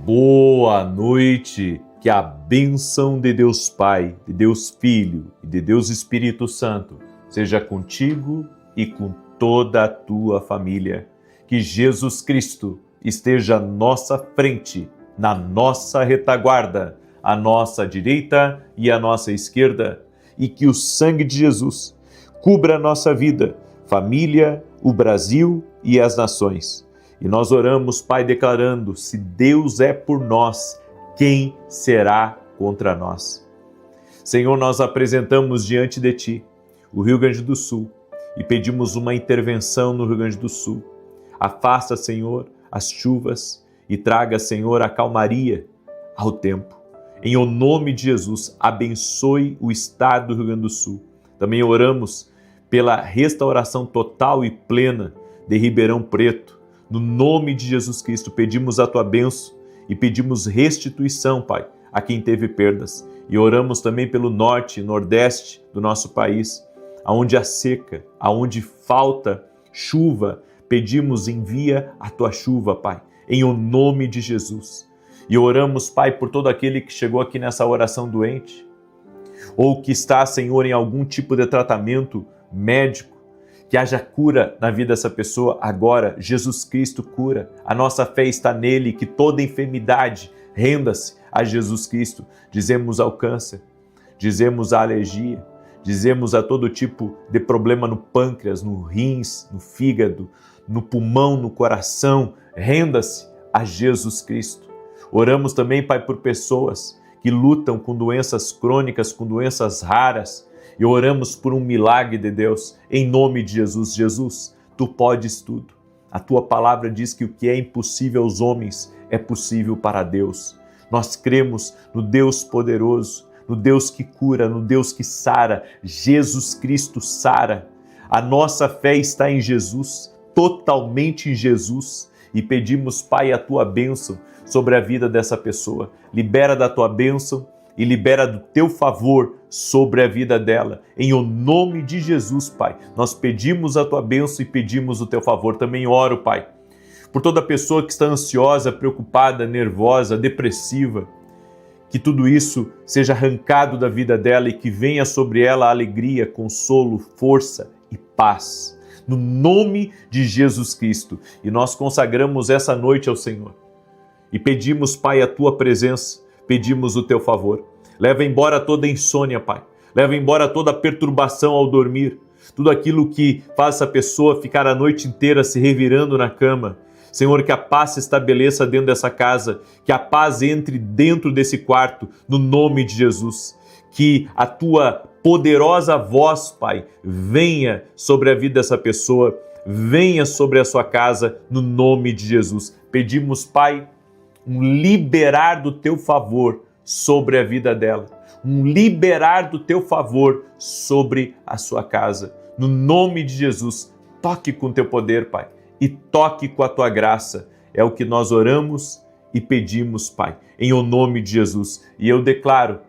Boa noite, que a bênção de Deus Pai, de Deus Filho e de Deus Espírito Santo seja contigo e com toda a tua família. Que Jesus Cristo esteja à nossa frente, na nossa retaguarda, à nossa direita e à nossa esquerda, e que o sangue de Jesus cubra a nossa vida, família, o Brasil e as nações. E nós oramos, Pai, declarando: se Deus é por nós, quem será contra nós? Senhor, nós apresentamos diante de Ti o Rio Grande do Sul e pedimos uma intervenção no Rio Grande do Sul. Afasta, Senhor, as chuvas e traga, Senhor, a calmaria ao tempo. Em o nome de Jesus, abençoe o estado do Rio Grande do Sul. Também oramos pela restauração total e plena de Ribeirão Preto. No nome de Jesus Cristo, pedimos a Tua bênção e pedimos restituição, Pai, a quem teve perdas. E oramos também pelo norte e nordeste do nosso país, aonde há seca, aonde falta chuva. Pedimos, envia a Tua chuva, Pai, em o nome de Jesus. E oramos, Pai, por todo aquele que chegou aqui nessa oração doente, ou que está, Senhor, em algum tipo de tratamento médico, que haja cura na vida dessa pessoa agora. Jesus Cristo cura, a nossa fé está nele, que toda enfermidade renda-se a Jesus Cristo. Dizemos ao câncer, dizemos à alergia, dizemos a todo tipo de problema no pâncreas, no rins, no fígado, no pulmão, no coração, renda-se a Jesus Cristo. Oramos também, Pai, por pessoas que lutam com doenças crônicas, com doenças raras, e oramos por um milagre de Deus, em nome de Jesus. Jesus, Tu podes tudo. A Tua palavra diz que o que é impossível aos homens é possível para Deus. Nós cremos no Deus poderoso, no Deus que cura, no Deus que sara. Jesus Cristo sara. A nossa fé está em Jesus, totalmente em Jesus, e pedimos, Pai, a Tua bênção sobre a vida dessa pessoa. Libera da Tua bênção e libera do Teu favor sobre a vida dela. Em o nome de Jesus, Pai, nós pedimos a Tua bênção e pedimos o Teu favor. Também oro, Pai, por toda pessoa que está ansiosa, preocupada, nervosa, depressiva, que tudo isso seja arrancado da vida dela e que venha sobre ela alegria, consolo, força e paz. No nome de Jesus Cristo. E nós consagramos essa noite ao Senhor. E pedimos, Pai, a Tua presença, pedimos o Teu favor. Leva embora toda insônia, Pai. Leva embora toda perturbação ao dormir. Tudo aquilo que faz essa pessoa ficar a noite inteira se revirando na cama. Senhor, que a paz se estabeleça dentro dessa casa. Que a paz entre dentro desse quarto, no nome de Jesus. Que a Tua poderosa voz, Pai, venha sobre a vida dessa pessoa. Venha sobre a sua casa, no nome de Jesus. Pedimos, Pai, um liberar do Teu favor sobre a vida dela, um liberar do Teu favor sobre a sua casa. No nome de Jesus, toque com Teu poder, Pai, e toque com a Tua graça. É o que nós oramos e pedimos, Pai, em o nome de Jesus. E eu declaro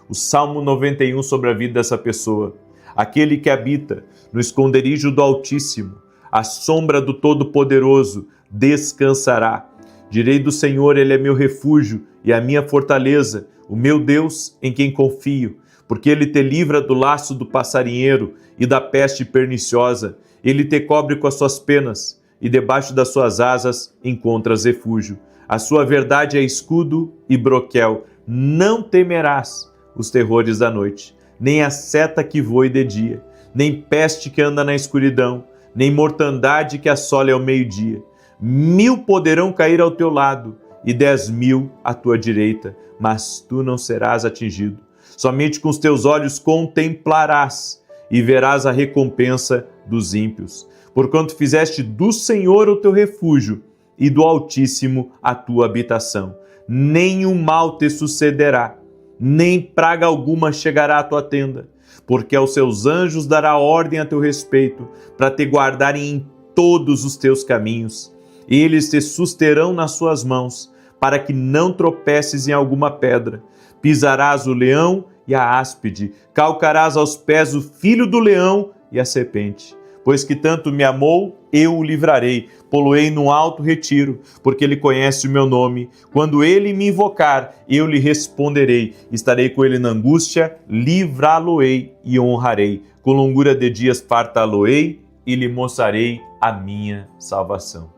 o Salmo 91 sobre a vida dessa pessoa. Aquele que habita no esconderijo do Altíssimo, à sombra do Todo-Poderoso, descansará. Direi do Senhor, Ele é meu refúgio e a minha fortaleza, o meu Deus em quem confio, porque Ele te livra do laço do passarinheiro e da peste perniciosa. Ele te cobre com as suas penas e debaixo das suas asas encontras refúgio. A sua verdade é escudo e broquel. Não temerás os terrores da noite, nem a seta que voe de dia, nem peste que anda na escuridão, nem mortandade que assole ao meio-dia. 1000 poderão cair ao teu lado e 10.000 à tua direita, mas tu não serás atingido. Somente com os teus olhos contemplarás e verás a recompensa dos ímpios. Porquanto fizeste do Senhor o teu refúgio e do Altíssimo a tua habitação. Nenhum mal te sucederá, nem praga alguma chegará à tua tenda, porque aos seus anjos dará ordem a teu respeito, para te guardarem em todos os teus caminhos. Eles te susterão nas suas mãos, para que não tropeces em alguma pedra. Pisarás o leão e a áspide, calcarás aos pés o filho do leão e a serpente. Pois que tanto me amou, eu o livrarei. Poloei num alto retiro, porque ele conhece o meu nome. Quando ele me invocar, eu lhe responderei. Estarei com ele na angústia, livrá-lo-ei e honrarei. Com longura de dias fartá-lo-ei e lhe mostrarei a minha salvação.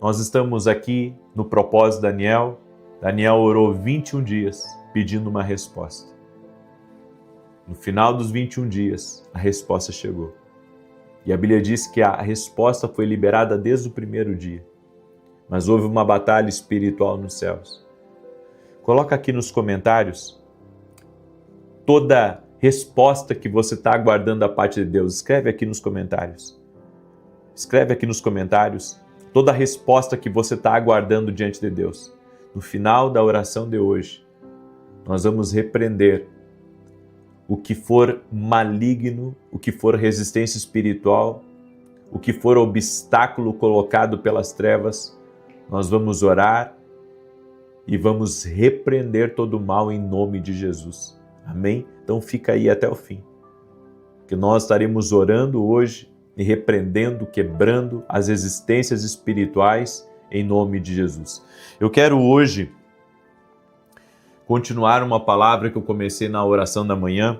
Nós estamos aqui no propósito de Daniel. Daniel orou 21 dias pedindo uma resposta. No final dos 21 dias, a resposta chegou. E a Bíblia diz que a resposta foi liberada desde o primeiro dia. Mas houve uma batalha espiritual nos céus. Coloca aqui nos comentários toda resposta que você está aguardando da parte de Deus. Escreve aqui nos comentários. Escreve aqui nos comentários toda a resposta que você está aguardando diante de Deus. No final da oração de hoje, nós vamos repreender o que for maligno, o que for resistência espiritual, o que for obstáculo colocado pelas trevas. Nós vamos orar e vamos repreender todo o mal em nome de Jesus. Amém? Então fica aí até o fim, que nós estaremos orando hoje e repreendendo, quebrando as resistências espirituais em nome de Jesus. Eu quero hoje continuar uma palavra que eu comecei na oração da manhã.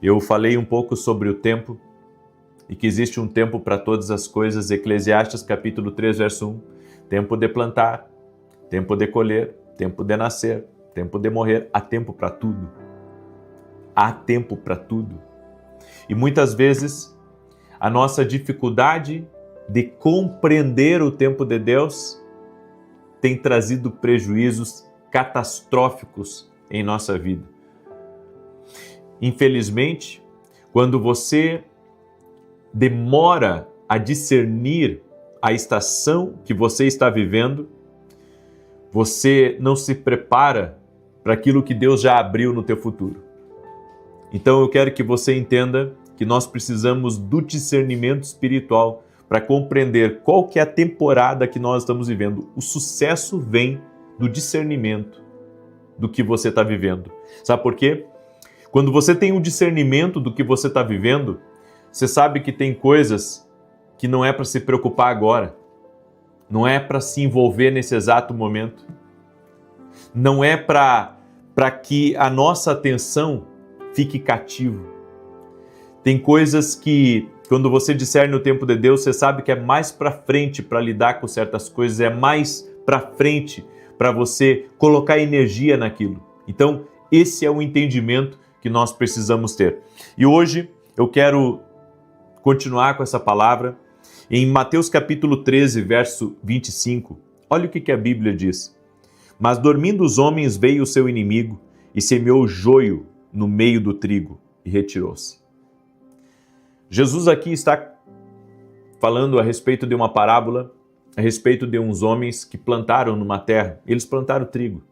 Eu falei um pouco sobre o tempo e que existe um tempo para todas as coisas. Eclesiastes capítulo 3, verso 1. Tempo de plantar, tempo de colher, tempo de nascer, tempo de morrer. Há tempo para tudo. Há tempo para tudo. E muitas vezes a nossa dificuldade de compreender o tempo de Deus tem trazido prejuízos catastróficos em nossa vida. Infelizmente, quando você demora a discernir a estação que você está vivendo, você não se prepara para aquilo que Deus já abriu no teu futuro. Então eu quero que você entenda que nós precisamos do discernimento espiritual para compreender qual que é a temporada que nós estamos vivendo. O sucesso vem do discernimento do que você está vivendo. Sabe por quê? Quando você tem um discernimento do que você está vivendo, você sabe que tem coisas que não é para se preocupar agora, não é para se envolver nesse exato momento, não é para que a nossa atenção fique cativo. Tem coisas que, quando você discerne o tempo de Deus, você sabe que é mais para frente para lidar com certas coisas, é mais para frente para você colocar energia naquilo. Então, esse é o entendimento que nós precisamos ter. E hoje eu quero continuar com essa palavra em Mateus capítulo 13, verso 25. Olha o que a Bíblia diz. Mas dormindo os homens, veio o seu inimigo e semeou joio no meio do trigo e retirou-se. Jesus aqui está falando a respeito de uma parábola, a respeito de uns homens que plantaram numa terra. Eles plantaram trigo,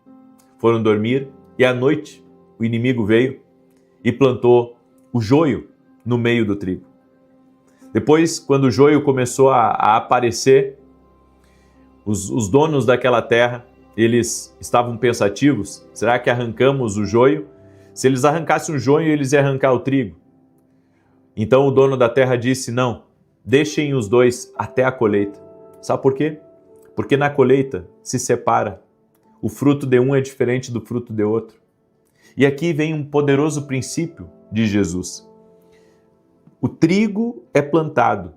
foram dormir e à noite o inimigo veio e plantou o joio no meio do trigo. Depois, quando o joio começou a aparecer, os donos daquela terra, eles estavam pensativos. Será que arrancamos o joio? Se eles arrancassem o joio, eles iam arrancar o trigo. Então o dono da terra disse, não, deixem os dois até a colheita. Sabe por quê? Porque na colheita se separa. O fruto de um é diferente do fruto de outro. E aqui vem um poderoso princípio de Jesus. O trigo é plantado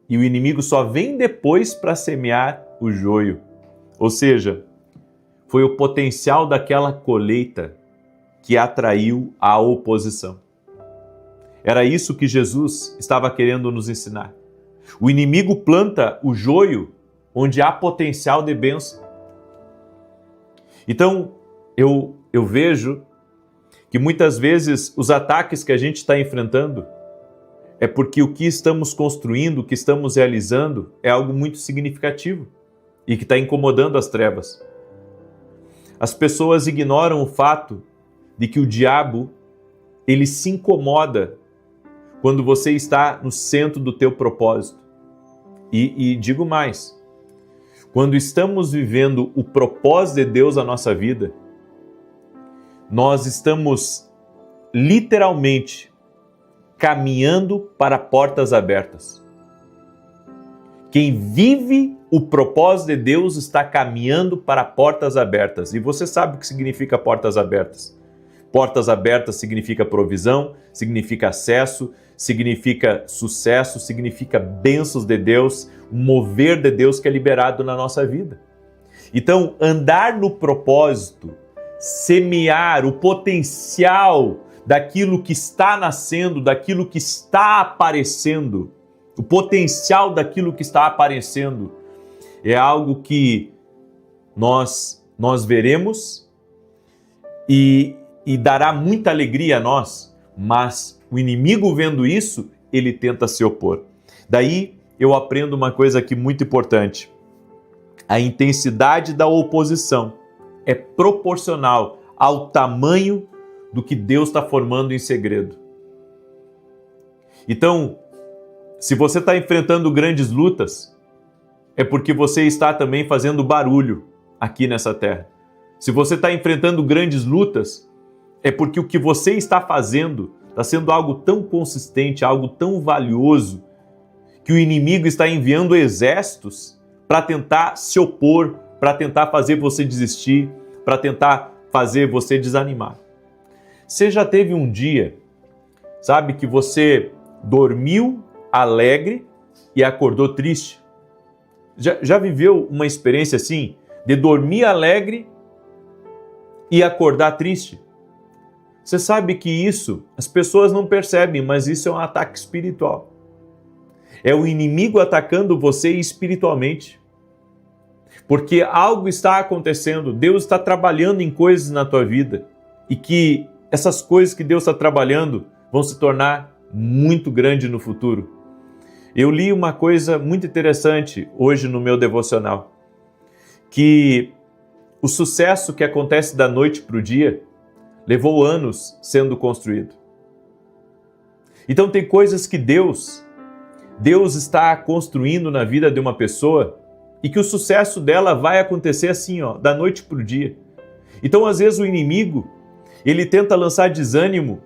e o inimigo só vem depois para semear o joio. Ou seja, foi o potencial daquela colheita que atraiu a oposição. Era isso que Jesus estava querendo nos ensinar. O inimigo planta o joio onde há potencial de bênção. Então, eu vejo que muitas vezes os ataques que a gente está enfrentando é porque o que estamos construindo, o que estamos realizando é algo muito significativo e que está incomodando as trevas. As pessoas ignoram o fato de que o diabo, ele se incomoda quando você está no centro do teu propósito. E digo mais, quando estamos vivendo o propósito de Deus na nossa vida, nós estamos literalmente caminhando para portas abertas. Quem vive o propósito de Deus está caminhando para portas abertas. E você sabe o que significa portas abertas. Portas abertas significa provisão, significa acesso, significa sucesso, significa bênçãos de Deus, um mover de Deus que é liberado na nossa vida. Então, andar no propósito, semear o potencial daquilo que está nascendo, daquilo que está aparecendo, o potencial daquilo que está aparecendo, é algo que nós veremos e dará muita alegria a nós, mas o inimigo vendo isso, ele tenta se opor. Daí eu aprendo uma coisa aqui muito importante. A intensidade da oposição é proporcional ao tamanho do que Deus está formando em segredo. Então, se você está enfrentando grandes lutas, é porque você está também fazendo barulho aqui nessa terra. Se você está enfrentando grandes lutas, é porque o que você está fazendo está sendo algo tão consistente, algo tão valioso, que o inimigo está enviando exércitos para tentar se opor, para tentar fazer você desistir, para tentar fazer você desanimar. Você já teve um dia, sabe, que você dormiu alegre e acordou triste? Já viveu uma experiência assim, de dormir alegre e acordar triste? Você sabe que isso, as pessoas não percebem, mas isso é um ataque espiritual. É o inimigo atacando você espiritualmente. Porque algo está acontecendo, Deus está trabalhando em coisas na tua vida e que essas coisas que Deus está trabalhando vão se tornar muito grandes no futuro. Eu li uma coisa muito interessante hoje no meu devocional, que o sucesso que acontece da noite para o dia levou anos sendo construído. Então tem coisas que Deus está construindo na vida de uma pessoa e que o sucesso dela vai acontecer assim, da noite para o dia. Então às vezes o inimigo, ele tenta lançar desânimo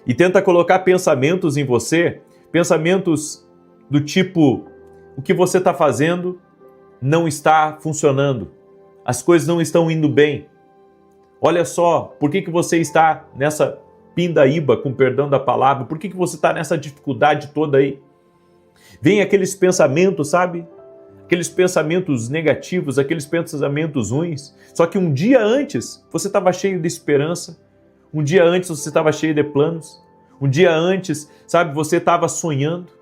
e tenta colocar pensamentos em você, pensamentos do tipo, o que você está fazendo não está funcionando, as coisas não estão indo bem. Olha só, por que você está nessa pindaíba, com perdão da palavra, por que você está nessa dificuldade toda aí? Vem aqueles pensamentos, sabe? Aqueles pensamentos negativos, aqueles pensamentos ruins. Só que um dia antes você estava cheio de esperança, um dia antes você estava cheio de planos, um dia antes, sabe, você estava sonhando.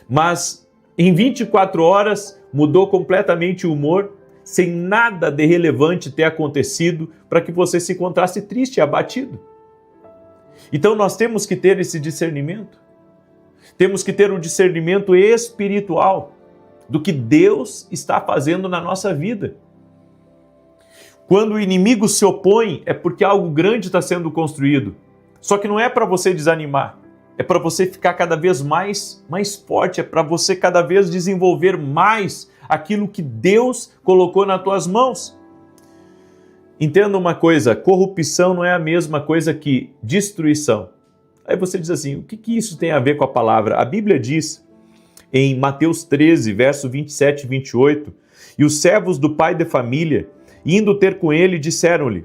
Mas em 24 horas mudou completamente o humor, sem nada de relevante ter acontecido para que você se encontrasse triste e abatido. Então nós temos que ter esse discernimento. Temos que ter um discernimento espiritual do que Deus está fazendo na nossa vida. Quando o inimigo se opõe, é porque algo grande está sendo construído. Só que não é para você desanimar, é para você ficar cada vez mais forte, é para você cada vez desenvolver mais aquilo que Deus colocou nas tuas mãos. Entenda uma coisa, corrupção não é a mesma coisa que destruição. Aí você diz assim, o que isso tem a ver com a palavra? A Bíblia diz em Mateus 13, verso 27 e 28, e os servos do pai de família, indo ter com ele, disseram-lhe,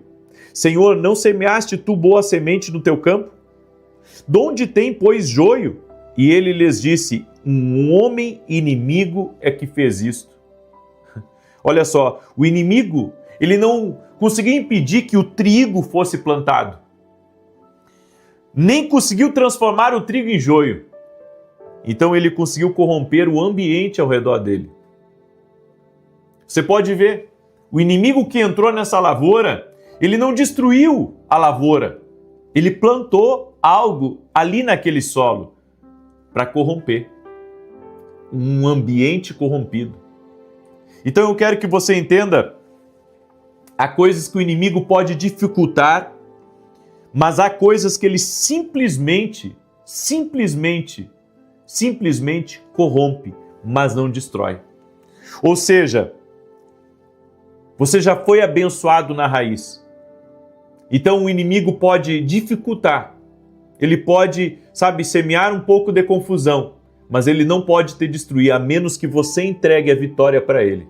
Senhor, não semeaste tu boa semente no teu campo? Donde tem, pois, joio? E ele lhes disse, um homem inimigo é que fez isto. Olha só, o inimigo, ele não conseguiu impedir que o trigo fosse plantado. Nem conseguiu transformar o trigo em joio. Então ele conseguiu corromper o ambiente ao redor dele. Você pode ver, o inimigo que entrou nessa lavoura, ele não destruiu a lavoura. Ele plantou algo ali naquele solo para corromper. Um ambiente corrompido. Então eu quero que você entenda, há coisas que o inimigo pode dificultar, mas há coisas que ele simplesmente corrompe, mas não destrói. Ou seja, você já foi abençoado na raiz. Então o inimigo pode dificultar ele pode, semear um pouco de confusão, mas ele não pode te destruir, a menos que você entregue a vitória para ele.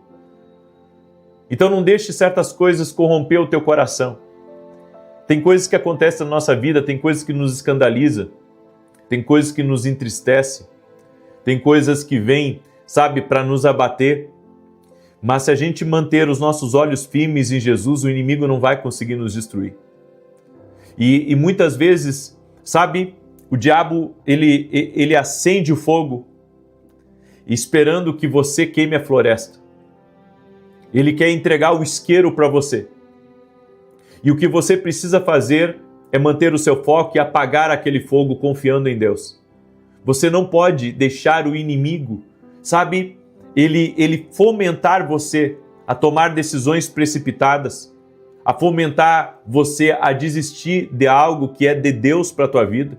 Então não deixe certas coisas corromper o teu coração. Tem coisas que acontecem na nossa vida, tem coisas que nos escandalizam, tem coisas que nos entristecem, tem coisas que vêm, para nos abater. Mas se a gente manter os nossos olhos firmes em Jesus, o inimigo não vai conseguir nos destruir. E muitas vezes, o diabo, ele acende o fogo esperando que você queime a floresta. Ele quer entregar o isqueiro para você. E o que você precisa fazer é manter o seu foco e apagar aquele fogo confiando em Deus. Você não pode deixar o inimigo, ele fomentar você a tomar decisões precipitadas, a fomentar você a desistir de algo que é de Deus para a tua vida.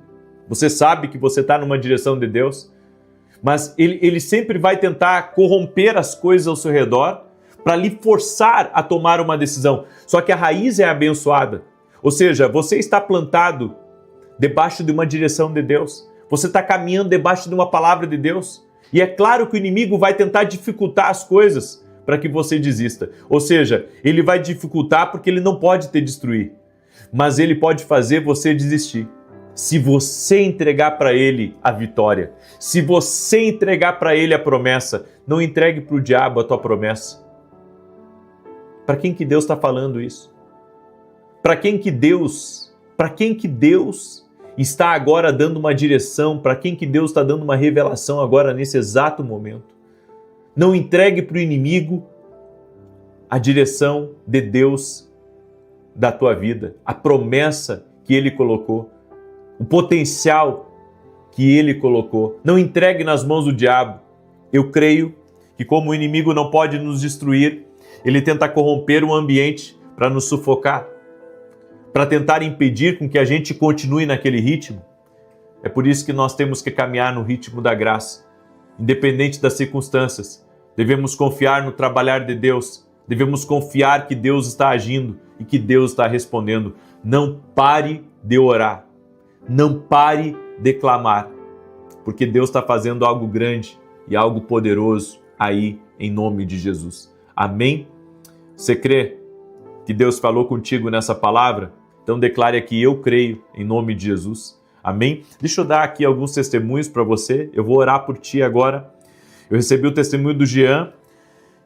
Você sabe que você está numa direção de Deus, mas ele sempre vai tentar corromper as coisas ao seu redor para lhe forçar a tomar uma decisão. Só que a raiz é abençoada. Ou seja, você está plantado debaixo de uma direção de Deus. Você está caminhando debaixo de uma palavra de Deus. E é claro que o inimigo vai tentar dificultar as coisas para que você desista. Ou seja, ele vai dificultar porque ele não pode te destruir. Mas ele pode fazer você desistir. Se você entregar para ele a vitória, se você entregar para ele a promessa, não entregue para o diabo a tua promessa. Para quem que Deus está falando isso? Para quem que Deus está agora dando uma direção? Para quem que Deus está dando uma revelação agora nesse exato momento? Não entregue para o inimigo a direção de Deus da tua vida, a promessa que Ele colocou, o potencial que Ele colocou. Não entregue nas mãos do diabo. Eu creio que como o inimigo não pode nos destruir, ele tenta corromper o ambiente para nos sufocar, para tentar impedir com que a gente continue naquele ritmo. É por isso que nós temos que caminhar no ritmo da graça, independente das circunstâncias. Devemos confiar no trabalhar de Deus, devemos confiar que Deus está agindo e que Deus está respondendo. Não pare de orar, não pare de clamar, porque Deus está fazendo algo grande e algo poderoso aí em nome de Jesus. Amém? Você crê que Deus falou contigo nessa palavra? Então declare aqui: eu creio em nome de Jesus. Amém? Deixa eu dar aqui alguns testemunhos para você. Eu vou orar por ti agora. Eu recebi o testemunho do Jean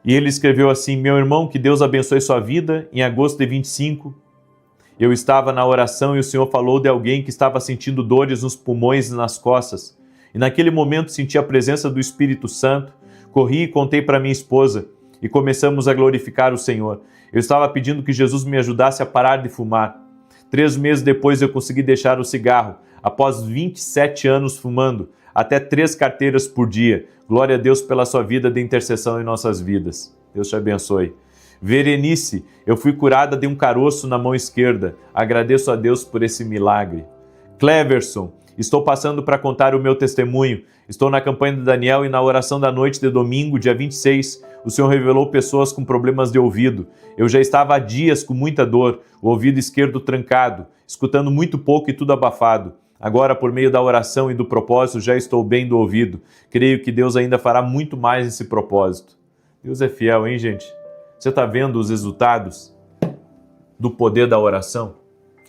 e ele escreveu assim: meu irmão, que Deus abençoe sua vida. Em agosto de 25, eu estava na oração e o Senhor falou de alguém que estava sentindo dores nos pulmões e nas costas. E naquele momento senti a presença do Espírito Santo. Corri e contei para minha esposa e começamos a glorificar o Senhor. Eu estava pedindo que Jesus me ajudasse a parar de fumar. 3 meses depois eu consegui deixar o cigarro, após 27 anos fumando, até 3 carteiras por dia. Glória a Deus pela sua vida de intercessão em nossas vidas. Deus te abençoe. Verenice, eu fui curada de um caroço na mão esquerda. Agradeço a Deus por esse milagre. Cleverson, estou passando para contar o meu testemunho. Estou na campanha de Daniel e na oração da noite de domingo, dia 26, o Senhor revelou pessoas com problemas de ouvido. Eu já estava há dias com muita dor, o ouvido esquerdo trancado, escutando muito pouco e tudo abafado. Agora, por meio da oração e do propósito, já estou bem do ouvido. Creio que Deus ainda fará muito mais nesse propósito. Deus é fiel, hein, gente? Você está vendo os resultados do poder da oração?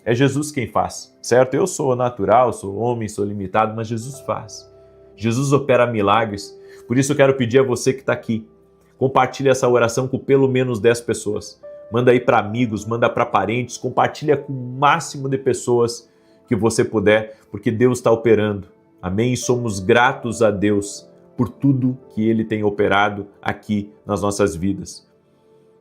É Jesus quem faz, certo? Eu sou natural, sou homem, sou limitado, mas Jesus faz. Jesus opera milagres. Por isso eu quero pedir a você que está aqui, compartilhe essa oração com pelo menos 10 pessoas. Manda aí para amigos, manda para parentes, compartilha com o máximo de pessoas que você puder, porque Deus está operando. Amém? E somos gratos a Deus por tudo que Ele tem operado aqui nas nossas vidas.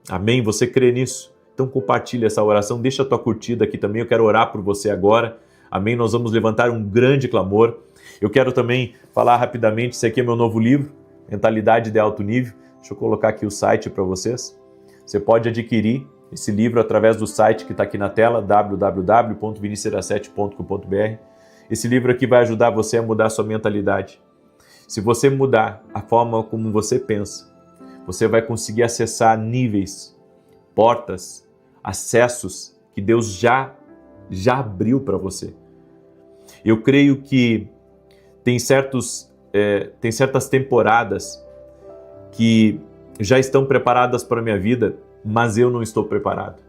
Amém? Você crê nisso? Então compartilha essa oração, deixa a tua curtida aqui também, eu quero orar por você agora. Amém? Nós vamos levantar um grande clamor. Eu quero também falar rapidamente, esse aqui é meu novo livro, Mentalidade de Alto Nível. Deixa eu colocar aqui o site para vocês. Você pode adquirir esse livro através do site que está aqui na tela, www.vinicius7.com.br. Esse livro aqui vai ajudar você a mudar a sua mentalidade. Se você mudar a forma como você pensa, você vai conseguir acessar níveis, portas, acessos que Deus já abriu para você. Eu creio que tem certas temporadas que já estão preparadas para a minha vida, mas eu não estou preparado.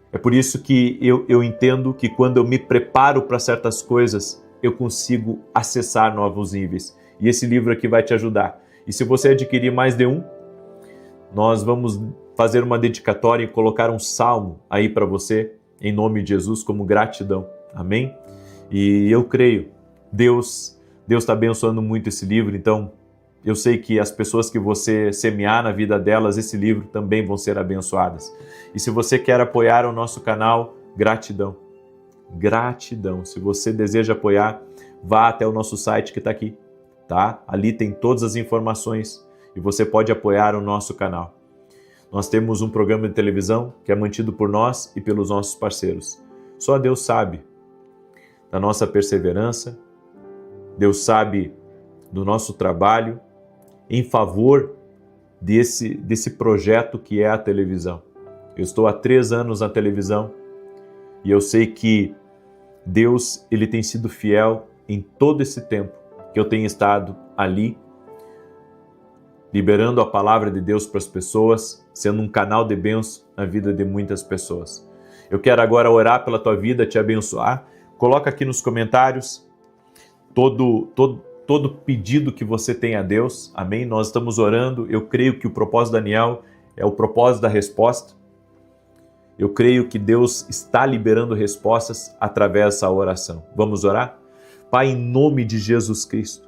É por isso que eu entendo que quando eu me preparo para certas coisas, eu consigo acessar novos níveis. E esse livro aqui vai te ajudar. E se você adquirir mais de um, nós vamos fazer uma dedicatória e colocar um salmo aí para você, em nome de Jesus, como gratidão. Amém? E eu creio, Deus está abençoando muito esse livro, então eu sei que as pessoas que você semear na vida delas, esse livro também vão ser abençoadas. E se você quer apoiar o nosso canal, gratidão. Gratidão. Se você deseja apoiar, vá até o nosso site que está aqui, tá? Ali tem todas as informações e você pode apoiar o nosso canal. Nós temos um programa de televisão que é mantido por nós e pelos nossos parceiros. Só Deus sabe da nossa perseverança, Deus sabe do nosso trabalho em favor desse projeto que é a televisão. Eu estou há 3 anos na televisão e eu sei que Deus, Ele tem sido fiel em todo esse tempo que eu tenho estado ali, liberando a palavra de Deus para as pessoas, sendo um canal de bênção na vida de muitas pessoas. Eu quero agora orar pela tua vida, te abençoar. Coloca aqui nos comentários todo pedido que você tem a Deus. Amém? Nós estamos orando. Eu creio que o propósito de Daniel é o propósito da resposta. Eu creio que Deus está liberando respostas através dessa oração. Vamos orar? Pai, em nome de Jesus Cristo,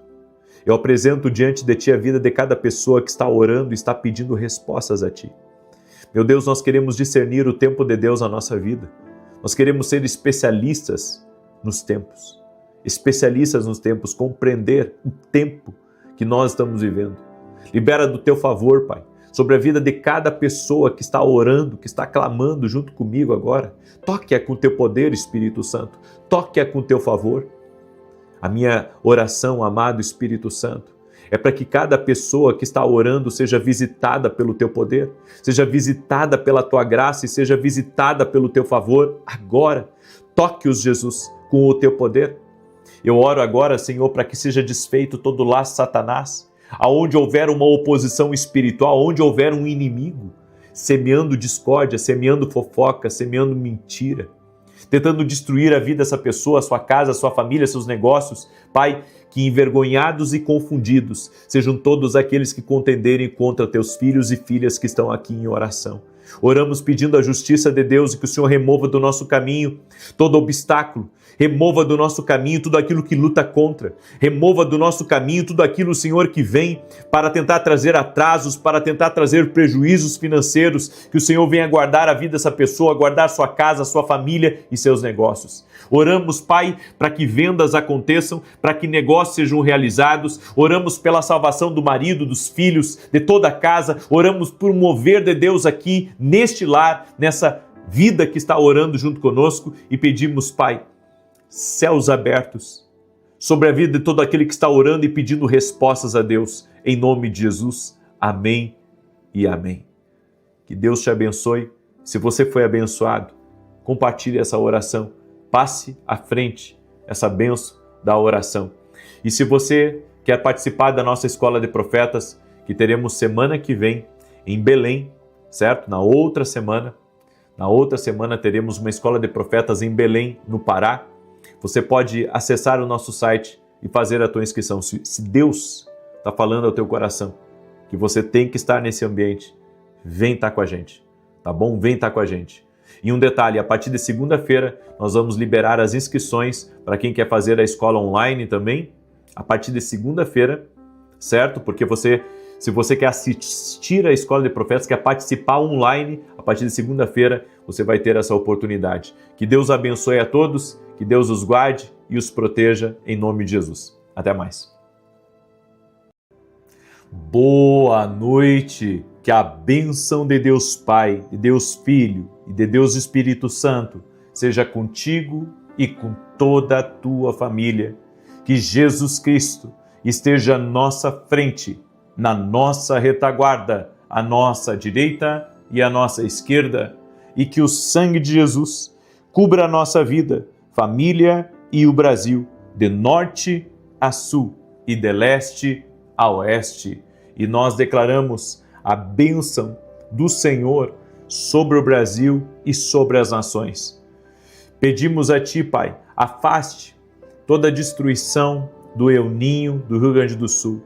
eu apresento diante de Ti a vida de cada pessoa que está orando e está pedindo respostas a Ti. Meu Deus, nós queremos discernir o tempo de Deus na nossa vida. Nós queremos ser especialistas nos tempos. Especialistas nos tempos, compreender o tempo que nós estamos vivendo. Libera do Teu favor, Pai, sobre a vida de cada pessoa que está orando, que está clamando junto comigo agora. Toque-a com Teu poder, Espírito Santo. Toque-a com Teu favor. A minha oração, amado Espírito Santo, é para que cada pessoa que está orando seja visitada pelo Teu poder, seja visitada pela Tua graça e seja visitada pelo Teu favor agora. Toque-os, Jesus, com o Teu poder. Eu oro agora, Senhor, para que seja desfeito todo laço de Satanás, aonde houver uma oposição espiritual, onde houver um inimigo, semeando discórdia, semeando fofoca, semeando mentira, tentando destruir a vida dessa pessoa, a sua casa, a sua família, seus negócios. Pai, que envergonhados e confundidos sejam todos aqueles que contenderem contra teus filhos e filhas que estão aqui em oração. Oramos pedindo a justiça de Deus e que o Senhor remova do nosso caminho todo obstáculo, remova do nosso caminho tudo aquilo que luta contra, remova do nosso caminho tudo aquilo, Senhor, que vem para tentar trazer atrasos, para tentar trazer prejuízos financeiros, que o Senhor venha guardar a vida dessa pessoa, guardar sua casa, sua família e seus negócios. Oramos, Pai, para que vendas aconteçam, para que negócios sejam realizados, oramos pela salvação do marido, dos filhos, de toda a casa, oramos por mover de Deus aqui, neste lar, nessa vida que está orando junto conosco e pedimos, Pai, céus abertos sobre a vida de todo aquele que está orando e pedindo respostas a Deus, em nome de Jesus. Amém e amém. Que Deus te abençoe. Se você foi abençoado, compartilhe essa oração, passe à frente essa bênção da oração. E se você quer participar da nossa Escola de Profetas, que teremos semana que vem em Belém, certo? Na outra semana teremos uma Escola de Profetas em Belém, no Pará. Você pode acessar o nosso site e fazer a tua inscrição. Se Deus está falando ao teu coração que você tem que estar nesse ambiente, vem estar com a gente, tá bom? Vem estar com a gente. E um detalhe, a partir de segunda-feira nós vamos liberar as inscrições para quem quer fazer a escola online também, a partir de segunda-feira, certo? Porque se você quer assistir à Escola de Profetas, quer participar online, a partir de segunda-feira você vai ter essa oportunidade. Que Deus abençoe a todos, que Deus os guarde e os proteja em nome de Jesus. Até mais. Boa noite, que a bênção de Deus Pai, de Deus Filho e de Deus Espírito Santo seja contigo e com toda a tua família. Que Jesus Cristo esteja à nossa frente, na nossa retaguarda, à nossa direita e à nossa esquerda, e que o sangue de Jesus cubra a nossa vida, família e o Brasil, de norte a sul e de leste a oeste. E nós declaramos a bênção do Senhor sobre o Brasil e sobre as nações. Pedimos a Ti, Pai, afaste toda a destruição do El Ninho, do Rio Grande do Sul.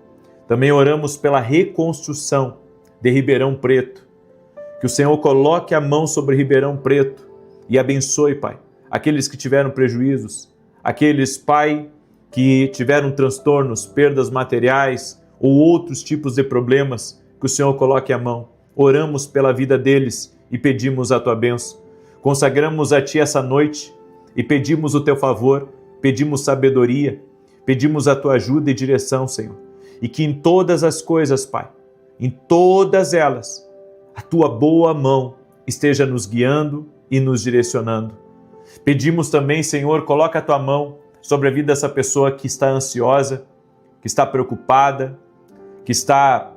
Também oramos pela reconstrução de Ribeirão Preto. Que o Senhor coloque a mão sobre Ribeirão Preto e abençoe, Pai, aqueles que tiveram prejuízos, aqueles, Pai, que tiveram transtornos, perdas materiais ou outros tipos de problemas, que o Senhor coloque a mão. Oramos pela vida deles e pedimos a Tua bênção. Consagramos a Ti essa noite e pedimos o Teu favor, pedimos sabedoria, pedimos a Tua ajuda e direção, Senhor. E que em todas as coisas, Pai, em todas elas, a Tua boa mão esteja nos guiando e nos direcionando. Pedimos também, Senhor, coloca a Tua mão sobre a vida dessa pessoa que está ansiosa, que está preocupada, que está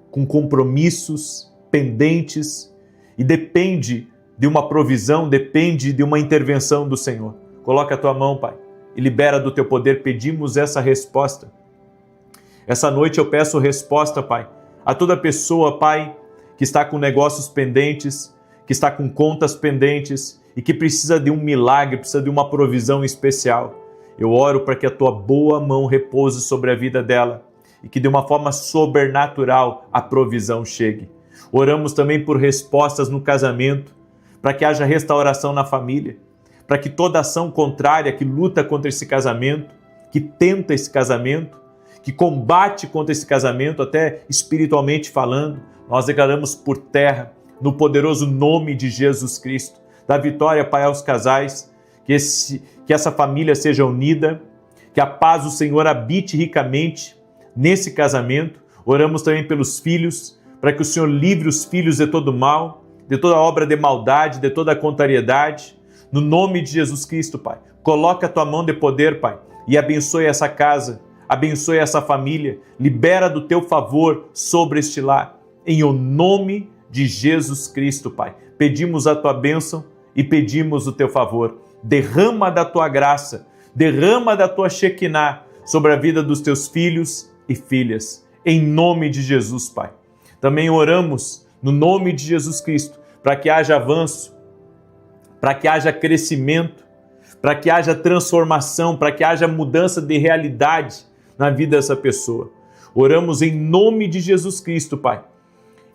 com compromissos pendentes e depende de uma provisão, depende de uma intervenção do Senhor. Coloca a Tua mão, Pai, e libera do Teu poder. Pedimos essa resposta. Essa noite eu peço resposta, Pai, a toda pessoa, Pai, que está com negócios pendentes, que está com contas pendentes e que precisa de um milagre, precisa de uma provisão especial. Eu oro para que a Tua boa mão repouse sobre a vida dela e que de uma forma sobrenatural a provisão chegue. Oramos também por respostas no casamento, para que haja restauração na família, para que toda ação contrária que luta contra esse casamento, que tenta esse casamento, que combate contra esse casamento, até espiritualmente falando, nós declaramos por terra, no poderoso nome de Jesus Cristo. Dá vitória, Pai, aos casais, que essa família seja unida, que a paz do Senhor habite ricamente nesse casamento. Oramos também pelos filhos, para que o Senhor livre os filhos de todo mal, de toda obra de maldade, de toda contrariedade. No nome de Jesus Cristo, Pai, coloca a Tua mão de poder, Pai, e abençoe essa casa, abençoe essa família, libera do Teu favor sobre este lar. Em o nome de Jesus Cristo, Pai, pedimos a Tua bênção e pedimos o Teu favor. Derrama da Tua graça, derrama da Tua Shekinah sobre a vida dos Teus filhos e filhas. Em nome de Jesus, Pai. Também oramos no nome de Jesus Cristo para que haja avanço, para que haja crescimento, para que haja transformação, para que haja mudança de realidade na vida dessa pessoa. Oramos em nome de Jesus Cristo, Pai.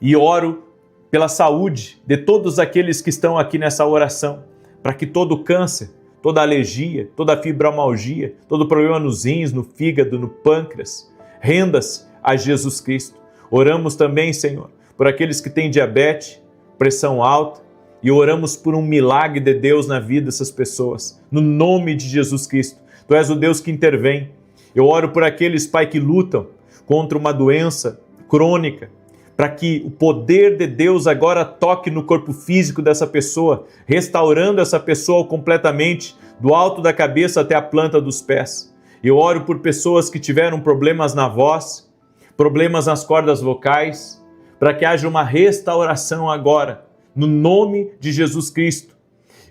E oro pela saúde de todos aqueles que estão aqui nessa oração, para que todo câncer, toda alergia, toda fibromialgia, todo problema nos rins, no fígado, no pâncreas, renda-se a Jesus Cristo. Oramos também, Senhor, por aqueles que têm diabetes, pressão alta, e oramos por um milagre de Deus na vida dessas pessoas, no nome de Jesus Cristo. Tu és o Deus que intervém. Eu oro por aqueles, Pai, que lutam contra uma doença crônica, para que o poder de Deus agora toque no corpo físico dessa pessoa, restaurando essa pessoa completamente, do alto da cabeça até a planta dos pés. Eu oro por pessoas que tiveram problemas na voz, problemas nas cordas vocais, para que haja uma restauração agora, no nome de Jesus Cristo.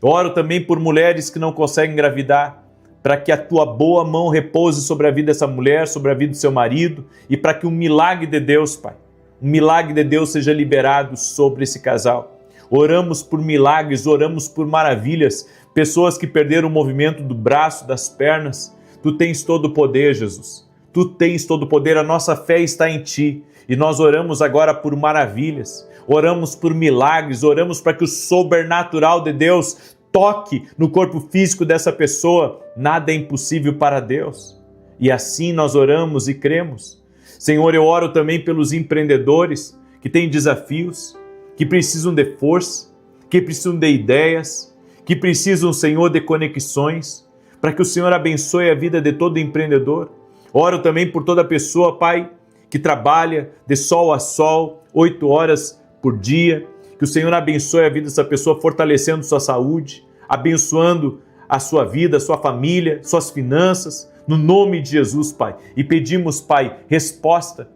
Eu oro também por mulheres que não conseguem engravidar, para que a Tua boa mão repouse sobre a vida dessa mulher, sobre a vida do seu marido, e para que um milagre de Deus, Pai, um milagre de Deus seja liberado sobre esse casal. Oramos por milagres, oramos por maravilhas, pessoas que perderam o movimento do braço, das pernas. Tu tens todo o poder, Jesus. Tu tens todo o poder, a nossa fé está em Ti. E nós oramos agora por maravilhas, oramos por milagres, oramos para que o sobrenatural de Deus toque no corpo físico dessa pessoa. Nada é impossível para Deus. E assim nós oramos e cremos. Senhor, eu oro também pelos empreendedores que têm desafios, que precisam de força, que precisam de ideias, que precisam, Senhor, de conexões, para que o Senhor abençoe a vida de todo empreendedor. Oro também por toda pessoa, Pai, que trabalha de sol a sol, 8 horas por dia, que o Senhor abençoe a vida dessa pessoa, fortalecendo sua saúde, abençoando a sua vida, a sua família, suas finanças, no nome de Jesus, Pai. E pedimos, Pai, resposta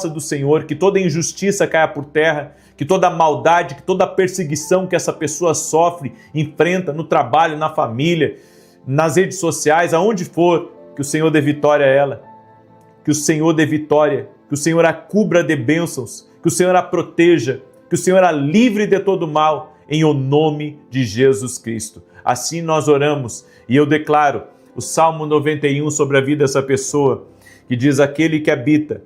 do Senhor, que toda injustiça caia por terra, que toda maldade, que toda perseguição que essa pessoa sofre, enfrenta no trabalho, na família, nas redes sociais, aonde for, que o Senhor dê vitória a ela, que o Senhor dê vitória, que o Senhor a cubra de bênçãos, que o Senhor a proteja, que o Senhor a livre de todo mal, em o nome de Jesus Cristo. Assim nós oramos e eu declaro o Salmo 91 sobre a vida dessa pessoa, que diz: aquele que habita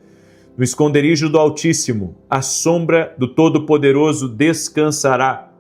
no esconderijo do Altíssimo, à sombra do Todo-Poderoso descansará.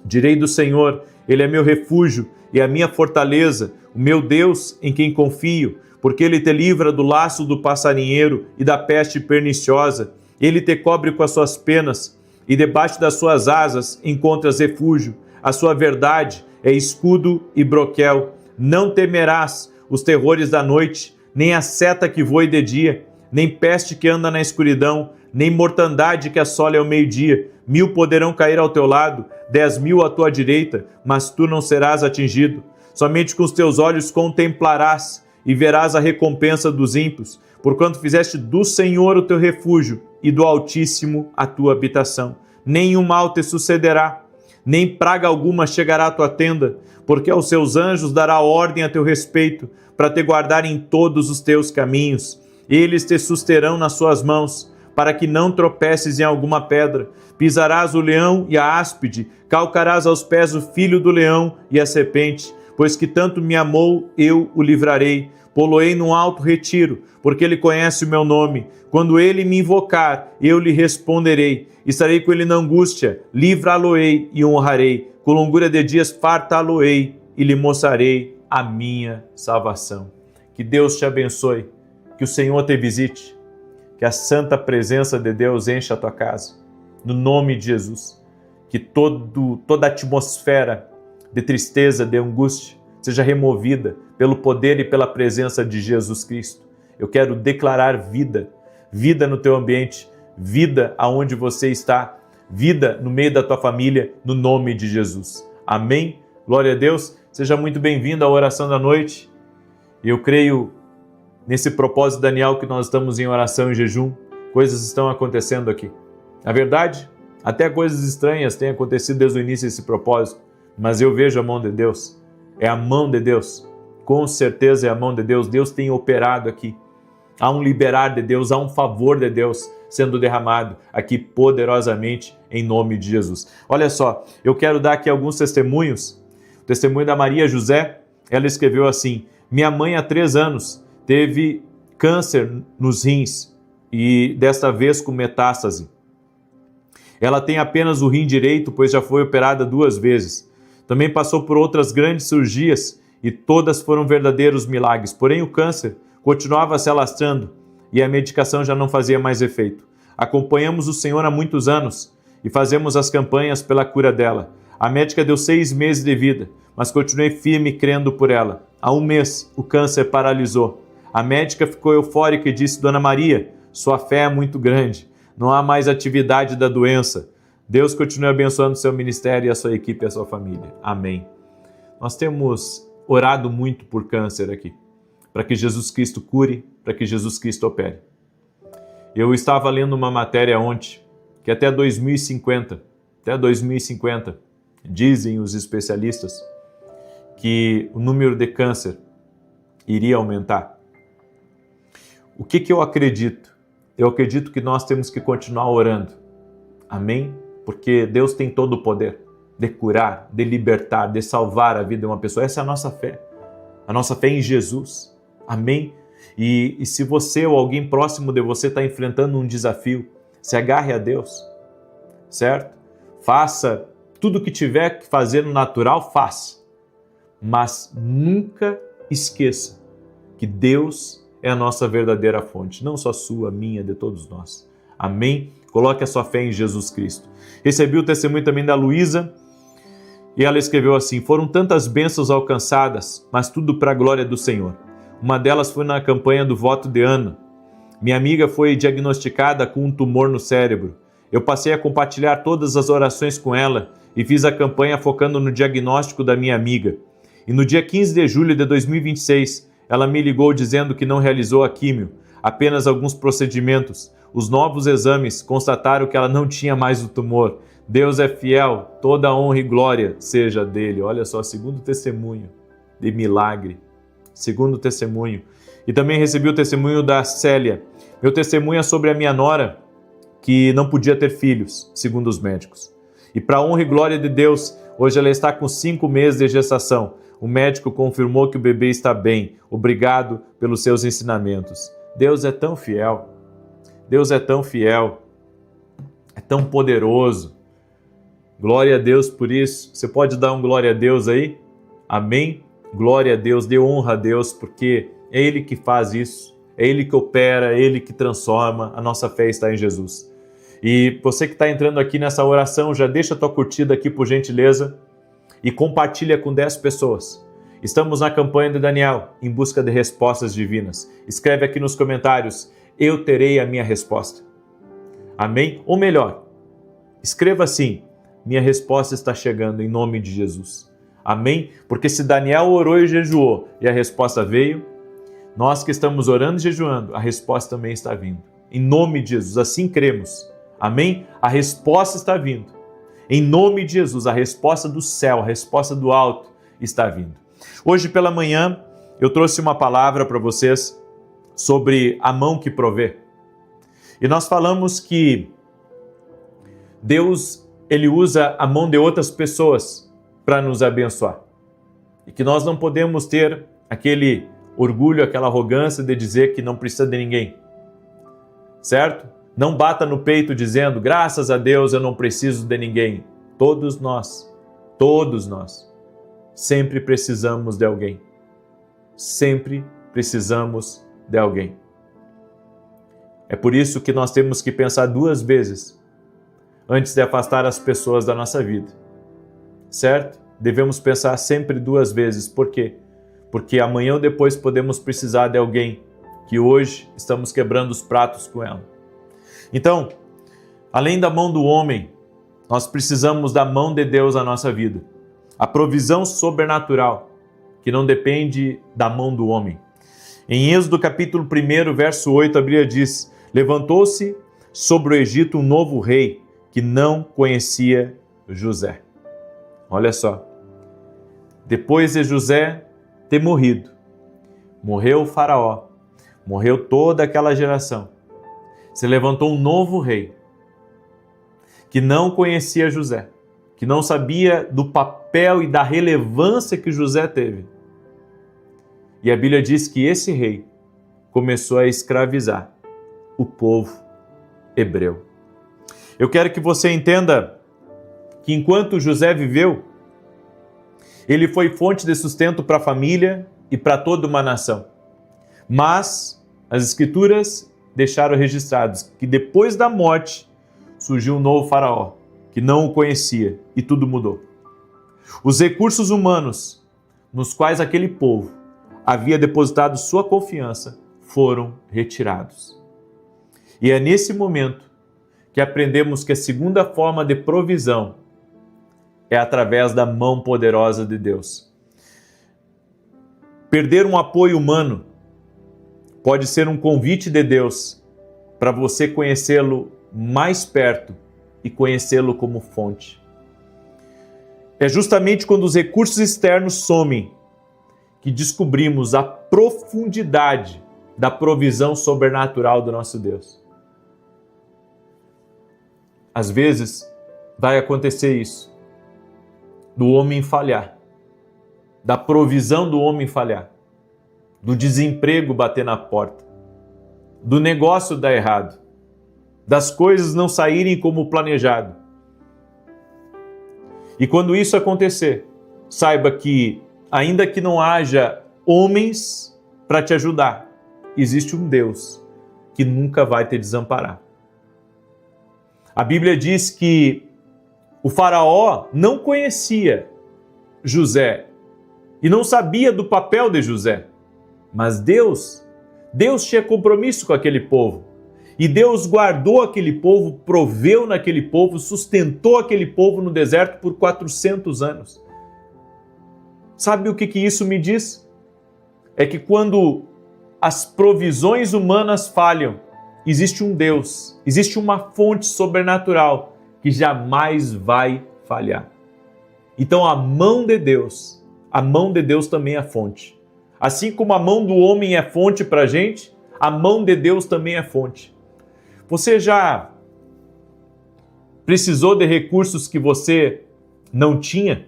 Direi do Senhor, Ele é meu refúgio e a minha fortaleza, o meu Deus em quem confio, porque Ele te livra do laço do passarinheiro e da peste perniciosa. Ele te cobre com as suas penas e debaixo das suas asas encontras refúgio. A sua verdade é escudo e broquel. Não temerás os terrores da noite, nem a seta que voe de dia, nem peste que anda na escuridão, nem mortandade que assole ao meio-dia. 1000 poderão cair ao teu lado, 10.000 à tua direita, mas tu não serás atingido. Somente com os teus olhos contemplarás e verás a recompensa dos ímpios, porquanto fizeste do Senhor o teu refúgio e do Altíssimo a tua habitação. Nenhum mal te sucederá, nem praga alguma chegará à tua tenda, porque aos seus anjos dará ordem a teu respeito, para te guardar em todos os teus caminhos. Eles te susterão nas suas mãos, para que não tropeces em alguma pedra. Pisarás o leão e a áspide, calcarás aos pés o filho do leão e a serpente. Pois que tanto me amou, eu o livrarei. Pô-lo-ei num alto retiro, porque ele conhece o meu nome. Quando ele me invocar, eu lhe responderei. Estarei com ele na angústia, livrá-lo-ei e honrarei. Com longura de dias fartá-lo-ei e lhe mostrarei a minha salvação. Que Deus te abençoe, que o Senhor te visite, que a santa presença de Deus encha a tua casa. No nome de Jesus, que toda atmosfera de tristeza, de angústia, seja removida pelo poder e pela presença de Jesus Cristo. Eu quero declarar vida, vida no teu ambiente, vida aonde você está, vida no meio da tua família, no nome de Jesus. Amém? Glória a Deus. Seja muito bem-vindo à oração da noite. Eu creio nesse propósito, Daniel, que nós estamos em oração e jejum. Coisas estão acontecendo aqui. Na verdade, até coisas estranhas têm acontecido desde o início desse propósito, mas eu vejo a mão de Deus. É a mão de Deus. Com certeza é a mão de Deus. Deus tem operado aqui. Há um liberar de Deus, há um favor de Deus sendo derramado aqui poderosamente em nome de Jesus. Olha só, eu quero dar aqui alguns testemunhos. O testemunho da Maria José, ela escreveu assim: minha mãe há 3 anos teve câncer nos rins e desta vez com metástase. Ela tem apenas o rim direito, pois já foi operada 2 vezes. Também passou por outras grandes cirurgias e todas foram verdadeiros milagres. Porém, o câncer continuava se alastrando e a medicação já não fazia mais efeito. Acompanhamos o Senhor há muitos anos e fazemos as campanhas pela cura dela. A médica deu 6 meses de vida, mas continuei firme crendo por ela. Há 1 mês, o câncer paralisou. A médica ficou eufórica e disse: Dona Maria, sua fé é muito grande. Não há mais atividade da doença. Deus continue abençoando seu ministério e a sua equipe e a sua família. Amém. Nós temos orado muito por câncer aqui, para que Jesus Cristo cure, para que Jesus Cristo opere. Eu estava lendo uma matéria ontem, que até 2050, dizem os especialistas, que o número de câncer iria aumentar. O que eu acredito? Eu acredito que nós temos que continuar orando. Amém? Porque Deus tem todo o poder de curar, de libertar, de salvar a vida de uma pessoa. Essa é a nossa fé. A nossa fé em Jesus. Amém? E se você ou alguém próximo de você está enfrentando um desafio, se agarre a Deus, certo? Faça tudo o que tiver que fazer no natural, faça. Mas nunca esqueça que Deus é a nossa verdadeira fonte, não só sua, minha, de todos nós. Amém? Coloque a sua fé em Jesus Cristo. Recebi o testemunho também da Luísa, e ela escreveu assim: foram tantas bênçãos alcançadas, mas tudo para a glória do Senhor. Uma delas foi na campanha do voto de Ana. Minha amiga foi diagnosticada com um tumor no cérebro. Eu passei a compartilhar todas as orações com ela e fiz a campanha focando no diagnóstico da minha amiga. E no dia 15 de julho de 2026, ela me ligou dizendo que não realizou a químio, apenas alguns procedimentos. Os novos exames constataram que ela não tinha mais o tumor. Deus é fiel, toda honra e glória seja dele. Olha só, segundo testemunho. de milagre. Segundo testemunho. E também recebi o testemunho da Célia. Meu testemunho é sobre a minha nora, que não podia ter filhos, segundo os médicos. E para a honra e glória de Deus, hoje ela está com 5 meses de gestação. O médico confirmou que o bebê está bem. Obrigado pelos seus ensinamentos. Deus é tão fiel. Deus é tão fiel. É tão poderoso. Glória a Deus por isso. Você pode dar um glória a Deus aí? Amém? Glória a Deus, dê honra a Deus, porque é Ele que faz isso. É Ele que opera, é Ele que transforma. A nossa fé está em Jesus. E você que está entrando aqui nessa oração, já deixa a tua curtida aqui por gentileza e compartilha com 10 pessoas. Estamos na campanha de Daniel, em busca de respostas divinas. Escreve aqui nos comentários, eu terei a minha resposta. Amém? Ou melhor, escreva assim, minha resposta está chegando em nome de Jesus. Amém? Porque se Daniel orou e jejuou e a resposta veio, nós que estamos orando e jejuando, a resposta também está vindo. Em nome de Jesus, assim cremos. Amém? A resposta está vindo. Em nome de Jesus, a resposta do céu, a resposta do alto está vindo. Hoje pela manhã, eu trouxe uma palavra para vocês sobre a mão que provê. E nós falamos que Deus, Ele usa a mão de outras pessoas para nos abençoar. E que nós não podemos ter aquele orgulho, aquela arrogância de dizer que não precisa de ninguém. Certo? Não bata no peito dizendo, graças a Deus eu não preciso de ninguém. Todos nós, sempre precisamos de alguém. Sempre precisamos de alguém. É por isso que nós temos que pensar 2 vezes antes de afastar as pessoas da nossa vida. Certo? Devemos pensar sempre 2 vezes. Por quê? Porque amanhã ou depois podemos precisar de alguém que hoje estamos quebrando os pratos com ela. Então, além da mão do homem, nós precisamos da mão de Deus na nossa vida. A provisão sobrenatural, que não depende da mão do homem. Em Êxodo capítulo 1, verso 8, a Bíblia diz, levantou-se sobre o Egito um novo rei que não conhecia José. Olha só, depois de José ter morrido, morreu o faraó, morreu toda aquela geração, se levantou um novo rei que não conhecia José, que não sabia do papel e da relevância que José teve. E a Bíblia diz que esse rei começou a escravizar o povo hebreu. Eu quero que você entenda que enquanto José viveu, ele foi fonte de sustento para a família e para toda uma nação. Mas as Escrituras deixaram registrados que depois da morte surgiu um novo faraó, que não o conhecia, e tudo mudou. Os recursos humanos nos quais aquele povo havia depositado sua confiança foram retirados. E é nesse momento que aprendemos que a segunda forma de provisão é através da mão poderosa de Deus. Perder um apoio humano pode ser um convite de Deus para você conhecê-lo mais perto e conhecê-lo como fonte. É justamente quando os recursos externos somem que descobrimos a profundidade da provisão sobrenatural do nosso Deus. Às vezes vai acontecer isso, do homem falhar, da provisão do homem falhar, do desemprego bater na porta, do negócio dar errado, das coisas não saírem como planejado. E quando isso acontecer, saiba que, ainda que não haja homens para te ajudar, existe um Deus que nunca vai te desamparar. A Bíblia diz que o faraó não conhecia José e não sabia do papel de José, mas Deus tinha compromisso com aquele povo. E Deus guardou aquele povo, proveu naquele povo, sustentou aquele povo no deserto por 400 anos. Sabe o que isso me diz? É que quando as provisões humanas falham, existe um Deus, existe uma fonte sobrenatural que jamais vai falhar. Então a mão de Deus, a mão de Deus também é fonte. Assim como a mão do homem é fonte para a gente, a mão de Deus também é fonte. Você já precisou de recursos que você não tinha?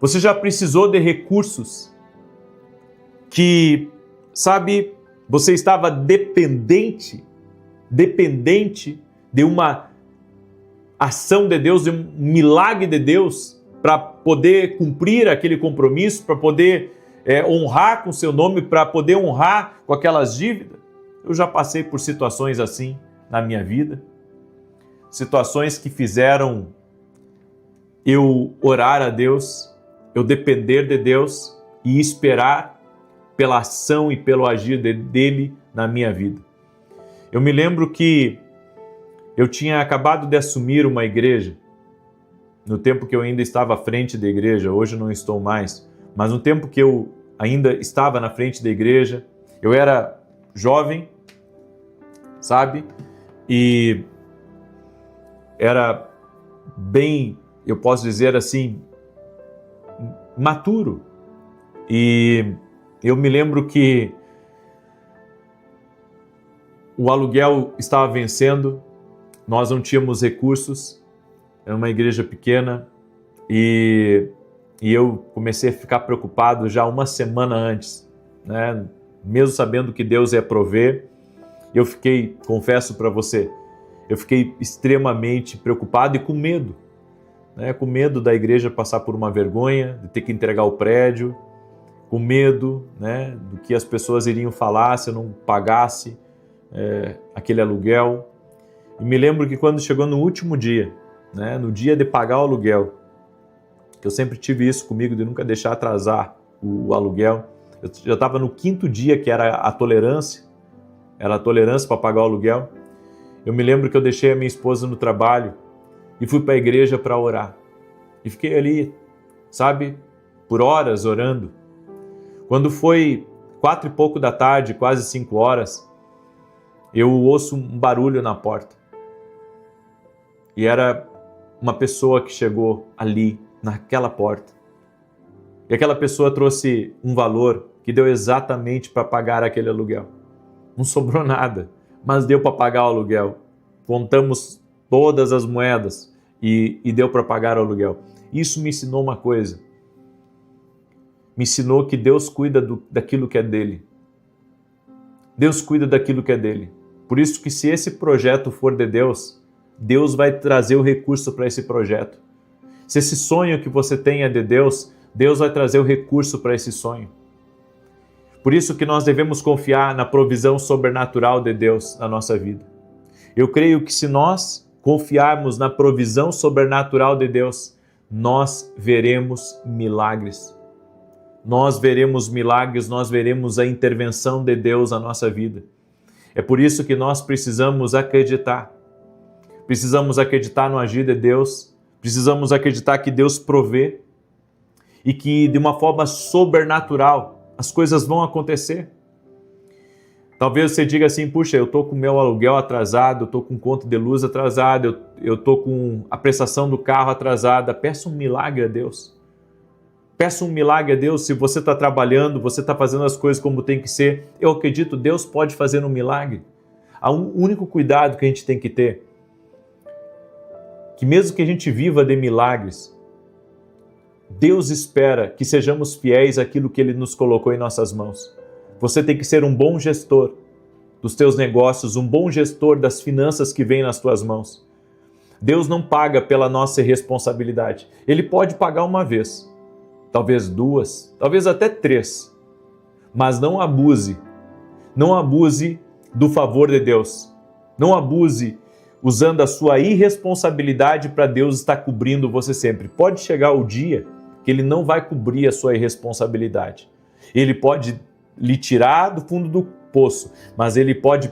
Você já precisou de recursos que, sabe, você estava dependente de uma ação de Deus, de um milagre de Deus, para poder cumprir aquele compromisso, para poder honrar com o seu nome, para poder honrar com aquelas dívidas? Eu já passei por situações assim na minha vida, situações que fizeram eu orar a Deus, eu depender de Deus e esperar pela ação e pelo agir dele na minha vida. Eu me lembro que eu tinha acabado de assumir uma igreja, no tempo que eu ainda estava à frente da igreja, hoje não estou mais, mas no tempo que eu ainda estava na frente da igreja, eu era jovem, sabe? E era bem, eu posso dizer assim, maturo. E eu me lembro que o aluguel estava vencendo, nós não tínhamos recursos, era uma igreja pequena, e eu comecei a ficar preocupado já uma semana antes, né? Mesmo sabendo que Deus ia prover, eu fiquei, confesso para você, eu fiquei extremamente preocupado e com medo, né? Com medo da igreja passar por uma vergonha, de ter que entregar o prédio, com medo, né, do que as pessoas iriam falar se eu não pagasse aquele aluguel. E me lembro que quando chegou no último dia, né, no dia de pagar o aluguel, que eu sempre tive isso comigo, de nunca deixar atrasar o aluguel, eu já estava no 5º dia, que era a tolerância para pagar o aluguel. Eu me lembro que eu deixei a minha esposa no trabalho e fui para a igreja para orar. E fiquei ali, sabe, por horas orando. Quando foi 4 e pouco da tarde, quase 5 horas, eu ouço um barulho na porta. E era uma pessoa que chegou ali, naquela porta. E aquela pessoa trouxe um valor que deu exatamente para pagar aquele aluguel. Não sobrou nada, mas deu para pagar o aluguel. Contamos todas as moedas e deu para pagar o aluguel. Isso me ensinou uma coisa. Me ensinou que Deus cuida daquilo que é dele. Deus cuida daquilo que é dele. Por isso que se esse projeto for de Deus, Deus vai trazer o recurso para esse projeto. Se esse sonho que você tem é de Deus, Deus vai trazer o recurso para esse sonho. Por isso que nós devemos confiar na provisão sobrenatural de Deus na nossa vida. Eu creio que se nós confiarmos na provisão sobrenatural de Deus, nós veremos milagres. Nós veremos milagres, nós veremos a intervenção de Deus na nossa vida. É por isso que nós precisamos acreditar. Precisamos acreditar no agir de Deus, precisamos acreditar que Deus provê e que de uma forma sobrenatural as coisas vão acontecer. Talvez você diga assim, puxa, eu estou com o meu aluguel atrasado, eu estou com conta de luz atrasada, eu estou com a prestação do carro atrasada. Peça um milagre a Deus. Peça um milagre a Deus. Se você está trabalhando, você está fazendo as coisas como tem que ser, eu acredito, Deus pode fazer um milagre. Há um único cuidado que a gente tem que ter, que mesmo que a gente viva de milagres, Deus espera que sejamos fiéis àquilo que Ele nos colocou em nossas mãos. Você tem que ser um bom gestor dos teus negócios, um bom gestor das finanças que vêm nas tuas mãos. Deus não paga pela nossa irresponsabilidade. Ele pode pagar uma vez, talvez 2, talvez até 3. Mas não abuse. Não abuse do favor de Deus. Não abuse usando a sua irresponsabilidade para Deus estar cobrindo você sempre. Pode chegar o dia que Ele não vai cobrir a sua irresponsabilidade. Ele pode lhe tirar do fundo do poço, mas Ele pode,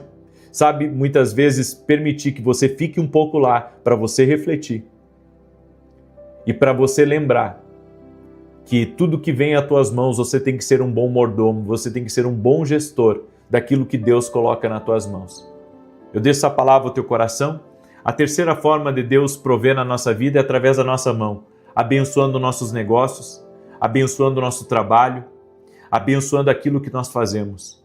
sabe, muitas vezes permitir que você fique um pouco lá para você refletir e para você lembrar que tudo que vem às tuas mãos você tem que ser um bom mordomo, você tem que ser um bom gestor daquilo que Deus coloca nas tuas mãos. Eu deixo essa palavra ao teu coração. A terceira forma de Deus prover na nossa vida é através da nossa mão, abençoando nossos negócios, abençoando o nosso trabalho, abençoando aquilo que nós fazemos.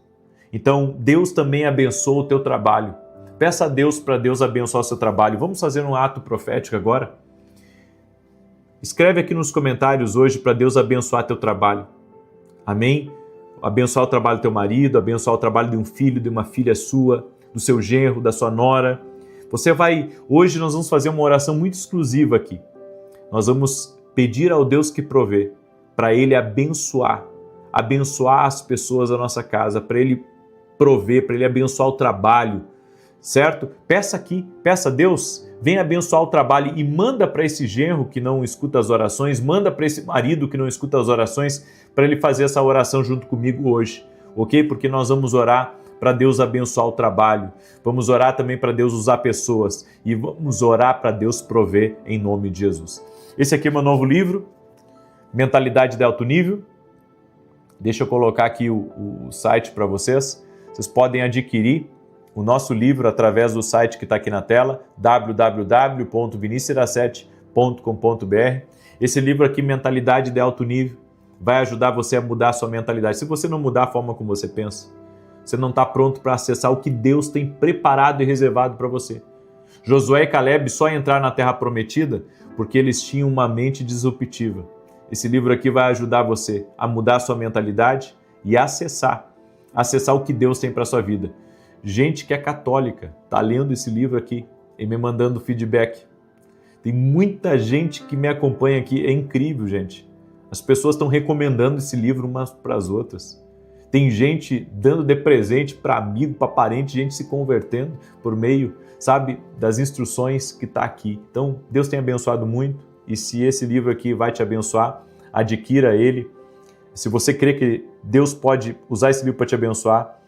Então, Deus também abençoa o teu trabalho. Peça a Deus para Deus abençoar o seu trabalho. Vamos fazer um ato profético agora? Escreve aqui nos comentários hoje para Deus abençoar teu trabalho. Amém? Abençoar o trabalho do teu marido, abençoar o trabalho de um filho, de uma filha sua, do seu genro, da sua nora. Hoje nós vamos fazer uma oração muito exclusiva aqui. Nós vamos pedir ao Deus que provê, para Ele abençoar as pessoas da nossa casa, para Ele prover, para Ele abençoar o trabalho, certo? Peça aqui, peça a Deus, vem abençoar o trabalho e manda para esse genro que não escuta as orações, manda para esse marido que não escuta as orações, para ele fazer essa oração junto comigo hoje, ok? Porque nós vamos orar para Deus abençoar o trabalho, vamos orar também para Deus usar pessoas e vamos orar para Deus prover em nome de Jesus. Esse aqui é meu novo livro, Mentalidade de Alto Nível. Deixa eu colocar aqui o site para vocês. Vocês podem adquirir o nosso livro através do site que está aqui na tela, www.vinicius7.com.br. Esse livro aqui, Mentalidade de Alto Nível, vai ajudar você a mudar a sua mentalidade. Se você não mudar a forma como você pensa, você não está pronto para acessar o que Deus tem preparado e reservado para você. Josué e Caleb só entraram na Terra Prometida porque eles tinham uma mente disruptiva. Esse livro aqui vai ajudar você a mudar a sua mentalidade e acessar o que Deus tem para a sua vida. Gente que é católica está lendo esse livro aqui e me mandando feedback. Tem muita gente que me acompanha aqui, é incrível, gente. As pessoas estão recomendando esse livro umas para as outras. Tem gente dando de presente para amigo, para parente, gente se convertendo por meio, sabe, das instruções que está aqui. Então, Deus tem abençoado muito e se esse livro aqui vai te abençoar, adquira ele. Se você crê que Deus pode usar esse livro para te abençoar,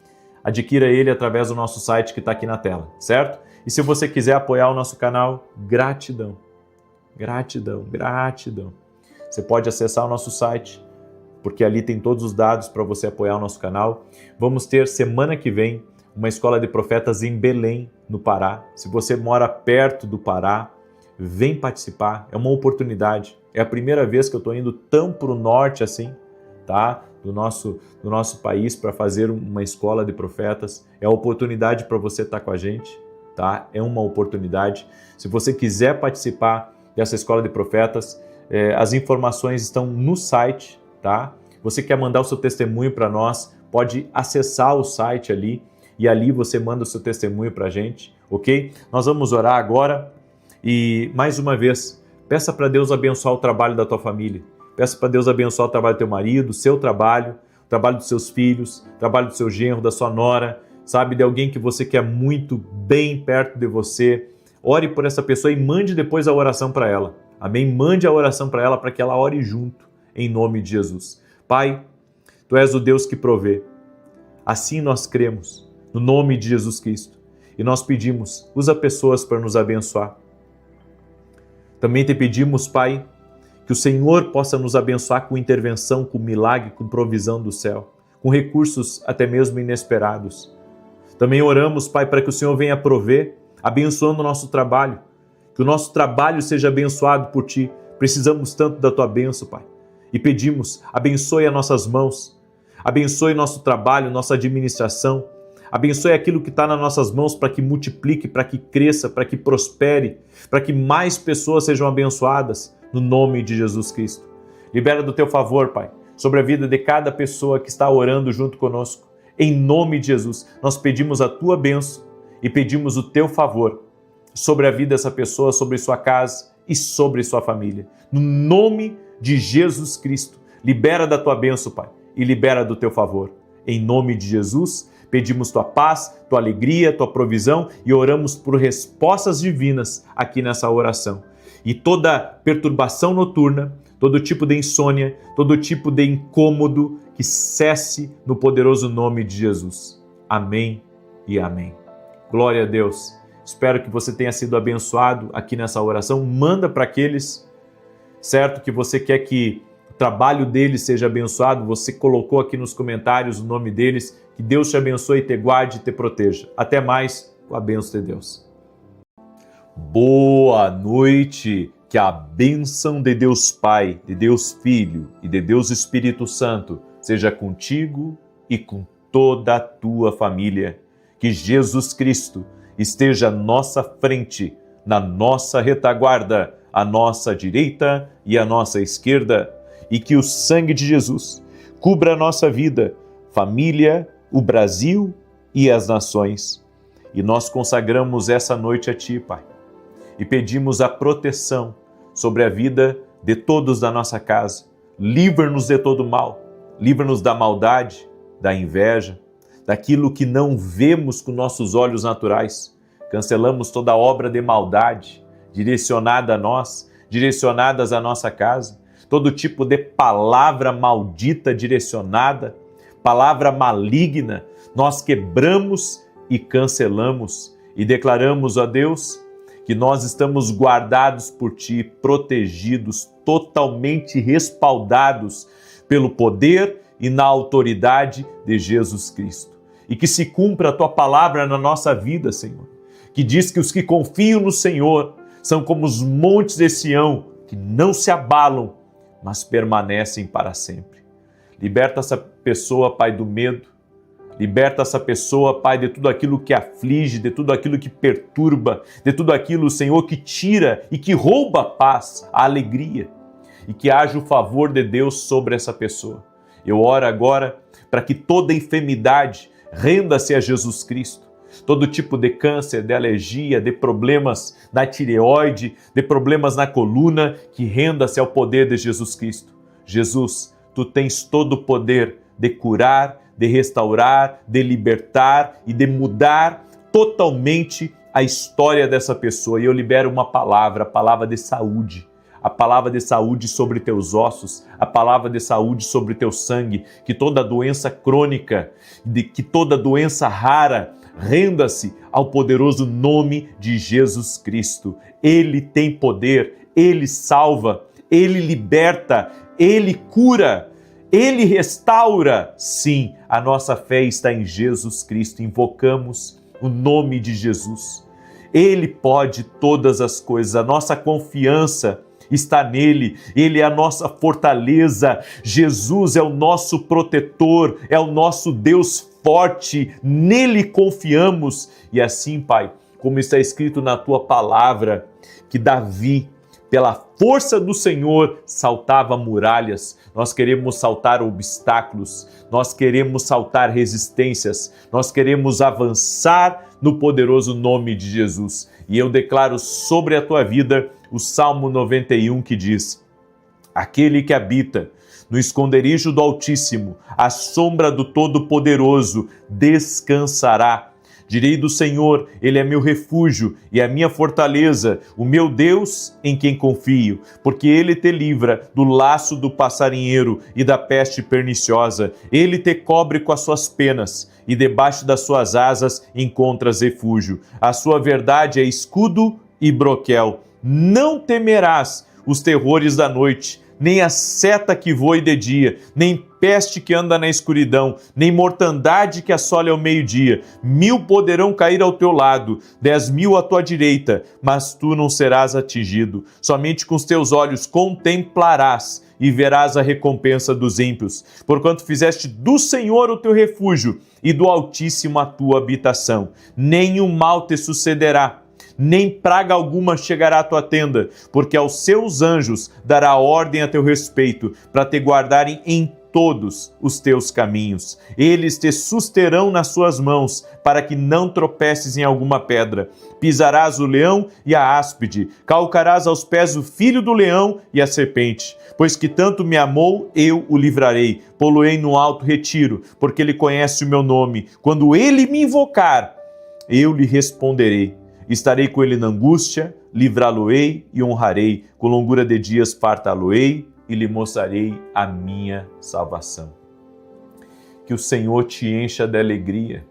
adquira ele através do nosso site que está aqui na tela, certo? E se você quiser apoiar o nosso canal, gratidão, gratidão, gratidão. Você pode acessar o nosso site, porque ali tem todos os dados para você apoiar o nosso canal. Vamos ter semana que vem uma escola de profetas em Belém, no Pará. Se você mora perto do Pará, vem participar, é uma oportunidade. É a primeira vez que eu estou indo tão para o norte assim, tá? Do nosso país para fazer uma escola de profetas. É a oportunidade para você estar com a gente, tá? É uma oportunidade. Se você quiser participar dessa escola de profetas, as informações estão no site, tá? Você quer mandar o seu testemunho para nós, pode acessar o site ali e ali você manda o seu testemunho para a gente, ok? Nós vamos orar agora e, mais uma vez, peça para Deus abençoar o trabalho da tua família. Peça para Deus abençoar o trabalho do teu marido, o seu trabalho, o trabalho dos seus filhos, o trabalho do seu genro, da sua nora, sabe, de alguém que você quer muito bem perto de você. Ore por essa pessoa e mande depois a oração para ela. Amém? Mande a oração para ela para que ela ore junto, em nome de Jesus. Pai, Tu és o Deus que provê. Assim nós cremos, no nome de Jesus Cristo. E nós pedimos, usa pessoas para nos abençoar. Também te pedimos, Pai, que o Senhor possa nos abençoar com intervenção, com milagre, com provisão do céu, com recursos até mesmo inesperados. Também oramos, Pai, para que o Senhor venha prover, abençoando o nosso trabalho, que o nosso trabalho seja abençoado por Ti. Precisamos tanto da Tua bênção, Pai. E pedimos, abençoe as nossas mãos, abençoe nosso trabalho, nossa administração, abençoe aquilo que está nas nossas mãos para que multiplique, para que cresça, para que prospere, para que mais pessoas sejam abençoadas, no nome de Jesus Cristo. Libera do Teu favor, Pai, sobre a vida de cada pessoa que está orando junto conosco. Em nome de Jesus, nós pedimos a Tua bênção e pedimos o Teu favor sobre a vida dessa pessoa, sobre sua casa e sobre sua família. No nome de Jesus Cristo, libera da Tua bênção, Pai, e libera do Teu favor. Em nome de Jesus, pedimos Tua paz, Tua alegria, Tua provisão e oramos por respostas divinas aqui nessa oração. E toda perturbação noturna, todo tipo de insônia, todo tipo de incômodo, que cesse no poderoso nome de Jesus. Amém e amém. Glória a Deus. Espero que você tenha sido abençoado aqui nessa oração. Manda para aqueles, certo, que você quer que o trabalho deles seja abençoado. Você colocou aqui nos comentários o nome deles. Que Deus te abençoe, te guarde e te proteja. Até mais, com a bênção de Deus. Boa noite. que a bênção de Deus Pai, de Deus Filho e de Deus Espírito Santo seja contigo e com toda a tua família. Que Jesus Cristo esteja à nossa frente, na nossa retaguarda, à nossa direita e à nossa esquerda, e que o sangue de Jesus cubra a nossa vida, família, o Brasil e as nações. E nós consagramos essa noite a Ti, Pai, e pedimos a proteção sobre a vida de todos da nossa casa. Livra-nos de todo mal, livra-nos da maldade, da inveja, daquilo que não vemos com nossos olhos naturais. Cancelamos toda obra de maldade direcionada a nós, direcionadas à nossa casa, todo tipo de palavra maldita direcionada, palavra maligna, nós quebramos e cancelamos e declaramos a Deus que nós estamos guardados por Ti, protegidos, totalmente respaldados pelo poder e na autoridade de Jesus Cristo. E que se cumpra a Tua palavra na nossa vida, Senhor, que diz que os que confiam no Senhor são como os montes de Sião, que não se abalam, mas permanecem para sempre. Liberta essa pessoa, Pai, do medo. Liberta essa pessoa, Pai, de tudo aquilo que aflige, de tudo aquilo que perturba, de tudo aquilo, Senhor, que tira e que rouba a paz, a alegria. E que haja o favor de Deus sobre essa pessoa. Eu oro agora para que toda enfermidade renda-se a Jesus Cristo. Todo tipo de câncer, de alergia, de problemas na tireoide, de problemas na coluna, que renda-se ao poder de Jesus Cristo. Jesus, Tu tens todo o poder de curar, de restaurar, de libertar e de mudar totalmente a história dessa pessoa. E eu libero uma palavra, a palavra de saúde. A palavra de saúde sobre teus ossos, a palavra de saúde sobre teu sangue, que toda doença crônica, que toda doença rara, renda-se ao poderoso nome de Jesus Cristo. Ele tem poder, Ele salva, Ele liberta, Ele cura, Ele restaura. Sim, a nossa fé está em Jesus Cristo. Invocamos o nome de Jesus. Ele pode todas as coisas. A nossa confiança está nele. Ele é a nossa fortaleza. Jesus é o nosso protetor, é o nosso Deus forte. Nele confiamos. E assim, Pai, como está escrito na Tua palavra, que Davi, pela força do Senhor, saltava muralhas. Nós queremos saltar obstáculos, nós queremos saltar resistências, nós queremos avançar no poderoso nome de Jesus. E eu declaro sobre a tua vida o Salmo 91 que diz: aquele que habita no esconderijo do Altíssimo, à sombra do Todo-Poderoso, descansará. Direi do Senhor, Ele é meu refúgio e a minha fortaleza, o meu Deus em quem confio, porque Ele te livra do laço do passarinheiro e da peste perniciosa. Ele te cobre com as suas penas e debaixo das suas asas encontras refúgio. A sua verdade é escudo e broquel. Não temerás os terrores da noite, nem a seta que voe de dia, nem peste que anda na escuridão, nem mortandade que assole ao meio-dia. 1000 poderão cair ao teu lado, 10.000 à tua direita, mas tu não serás atingido. Somente com os teus olhos contemplarás e verás a recompensa dos ímpios, porquanto fizeste do Senhor o teu refúgio e do Altíssimo a tua habitação. Nenhum mal te sucederá, nem praga alguma chegará à tua tenda, porque aos seus anjos dará ordem a teu respeito, para te guardarem em todos os teus caminhos. Eles te susterão nas suas mãos, para que não tropeces em alguma pedra. Pisarás o leão e a áspide, calcarás aos pés o filho do leão e a serpente. Pois que tanto me amou, eu o livrarei, pô-lo-ei no alto retiro, porque ele conhece o meu nome. Quando ele me invocar, eu lhe responderei. Estarei com ele na angústia, livrá-lo-ei e honrarei. Com longura de dias fartá-lo-ei e lhe mostrarei a minha salvação. Que o Senhor te encha de alegria,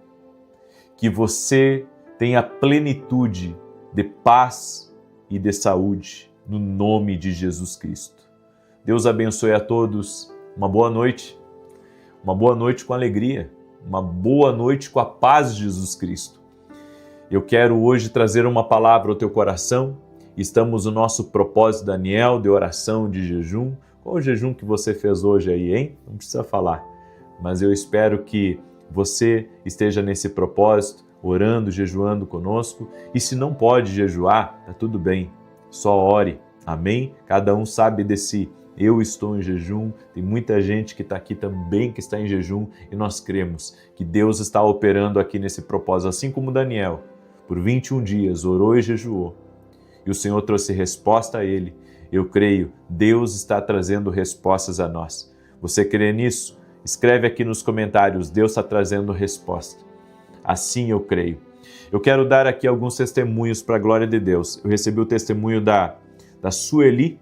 que você tenha plenitude de paz e de saúde, no nome de Jesus Cristo. Deus abençoe a todos, uma boa noite com alegria, uma boa noite com a paz de Jesus Cristo. Eu quero hoje trazer uma palavra ao teu coração Estamos no nosso propósito, Daniel, de oração, de jejum. Qual o jejum que você fez hoje aí, hein? Não precisa falar. Mas eu espero que você esteja nesse propósito, orando, jejuando conosco. E se não pode jejuar, tá tudo bem. Só ore. Amém? Cada um sabe de si. Eu estou em jejum, tem muita gente que está aqui também que está em jejum e nós cremos que Deus está operando aqui nesse propósito, assim como Daniel, por 21 dias orou e jejuou e o Senhor trouxe resposta a ele. Eu creio, Deus está trazendo respostas a nós. Você crê nisso? Escreve aqui nos comentários, Deus está trazendo resposta. Assim eu creio. Eu quero dar aqui alguns testemunhos para a glória de Deus. Eu recebi o testemunho da Sueli,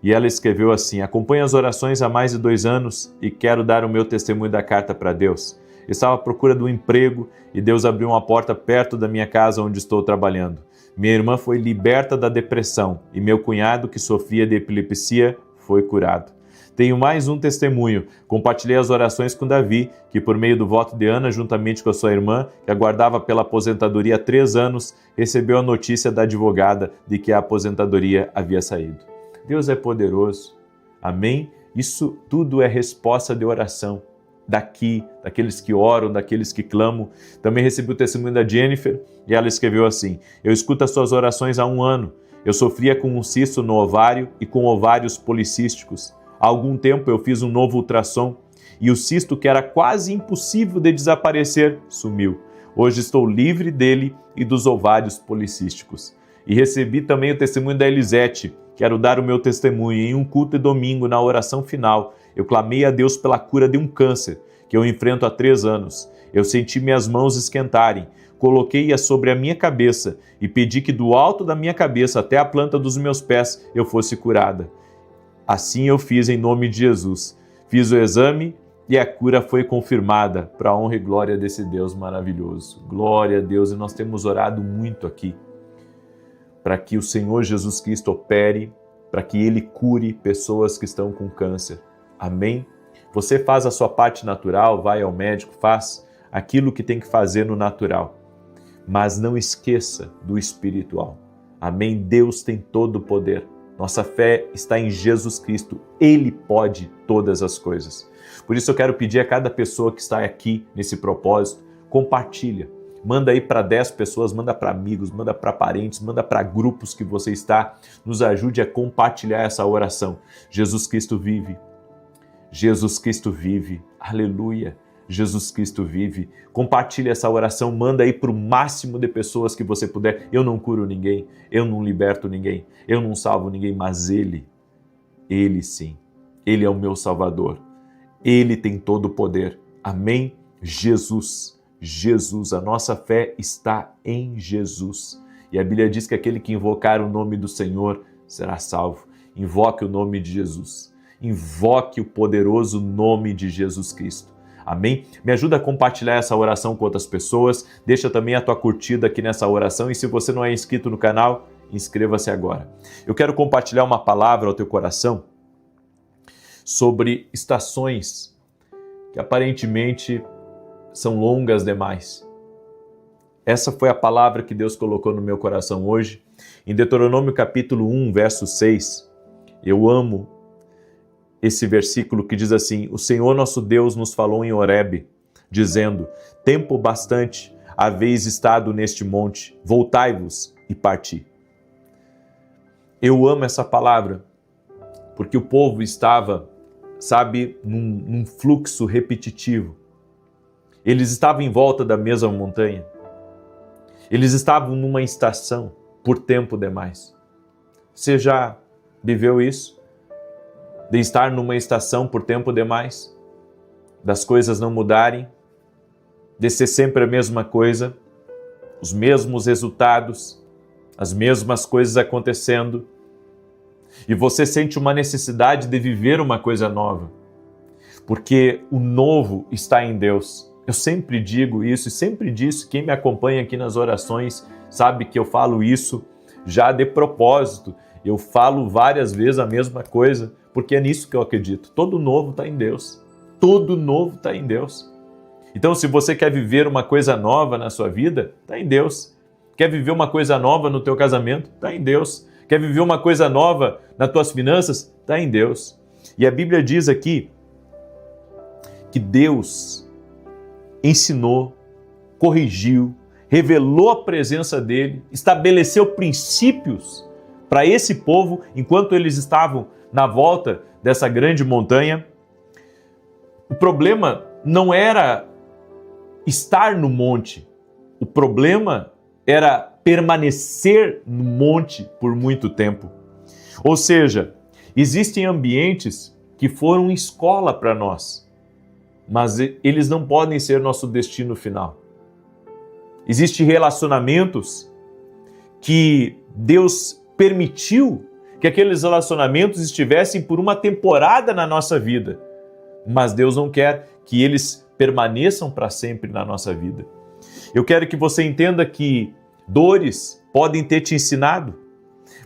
e ela escreveu assim: acompanho as orações há mais de 2 anos e quero dar o meu testemunho da carta para Deus. Eu estava à procura de um emprego e Deus abriu uma porta perto da minha casa onde estou trabalhando. Minha irmã foi liberta da depressão e meu cunhado, que sofria de epilepsia, foi curado. Tenho mais um testemunho. Compartilhei as orações com Davi, que por meio do voto de Ana, juntamente com a sua irmã, que aguardava pela aposentadoria há 3 anos, recebeu a notícia da advogada de que a aposentadoria havia saído. Deus é poderoso. Amém? Isso tudo é resposta de oração. Daqueles que oram, daqueles que clamam. Também recebi o testemunho da Jennifer e ela escreveu assim: eu escuto as suas orações há 1 ano. Eu sofria com um cisto no ovário e com ovários policísticos. Há algum tempo eu fiz um novo ultrassom e o cisto, que era quase impossível de desaparecer, sumiu. Hoje estou livre dele e dos ovários policísticos. E recebi também o testemunho da Elisete. Quero dar o meu testemunho. Em um culto de domingo, na oração final, eu clamei a Deus pela cura de um câncer que eu enfrento há 3 anos. Eu senti minhas mãos esquentarem, coloquei-as sobre a minha cabeça e pedi que do alto da minha cabeça até a planta dos meus pés eu fosse curada. Assim eu fiz em nome de Jesus. Fiz o exame e a cura foi confirmada, para a honra e glória desse Deus maravilhoso. Glória a Deus, e nós temos orado muito aqui para que o Senhor Jesus Cristo opere, para que Ele cure pessoas que estão com câncer. Amém? Você faz a sua parte natural, vai ao médico, faz aquilo que tem que fazer no natural. Mas não esqueça do espiritual. Amém? Deus tem todo o poder. Nossa fé está em Jesus Cristo. Ele pode todas as coisas. Por isso eu quero pedir a cada pessoa que está aqui nesse propósito, compartilha. Manda aí para 10 pessoas, manda para amigos, manda para parentes, manda para grupos que você está. Nos ajude a compartilhar essa oração. Jesus Cristo vive. Jesus Cristo vive. Aleluia. Jesus Cristo vive. Compartilha essa oração, manda aí para o máximo de pessoas que você puder. Eu não curo ninguém, eu não liberto ninguém, eu não salvo ninguém, mas Ele sim, Ele é o meu Salvador. Ele tem todo o poder. Amém? Jesus, a nossa fé está em Jesus. E a Bíblia diz que aquele que invocar o nome do Senhor será salvo. Invoque o nome de Jesus. Invoque o poderoso nome de Jesus Cristo. Amém? Me ajuda a compartilhar essa oração com outras pessoas. Deixa também a tua curtida aqui nessa oração. E se você não é inscrito no canal, inscreva-se agora. Eu quero compartilhar uma palavra ao teu coração sobre estações que aparentemente são longas demais. Essa foi a palavra que Deus colocou no meu coração hoje. Em Deuteronômio capítulo 1, verso 6, eu amo esse versículo que diz assim: o Senhor nosso Deus nos falou em Horebe, dizendo: tempo bastante haveis estado neste monte, voltai-vos e parti. Eu amo essa palavra, porque o povo estava, num fluxo repetitivo. Eles estavam em volta da mesma montanha. Eles estavam numa estação por tempo demais. Você já viveu isso? De estar numa estação por tempo demais? Das coisas não mudarem? De ser sempre a mesma coisa? Os mesmos resultados? As mesmas coisas acontecendo? E você sente uma necessidade de viver uma coisa nova. Porque o novo está em Deus. Eu sempre digo isso e sempre disse, quem me acompanha aqui nas orações sabe que eu falo isso já de propósito. Eu falo várias vezes a mesma coisa, porque é nisso que eu acredito. Todo novo está em Deus. Todo novo está em Deus. Então, se você quer viver uma coisa nova na sua vida, está em Deus. Quer viver uma coisa nova no teu casamento? Está em Deus. Quer viver uma coisa nova nas tuas finanças? Está em Deus. E a Bíblia diz aqui que Deus ensinou, corrigiu, revelou a presença dele, estabeleceu princípios para esse povo enquanto eles estavam na volta dessa grande montanha. O problema não era estar no monte, o problema era permanecer no monte por muito tempo. Ou seja, existem ambientes que foram escola para nós, mas eles não podem ser nosso destino final. Existem relacionamentos que Deus permitiu que aqueles relacionamentos estivessem por uma temporada na nossa vida, mas Deus não quer que eles permaneçam para sempre na nossa vida. Eu quero que você entenda que dores podem ter te ensinado,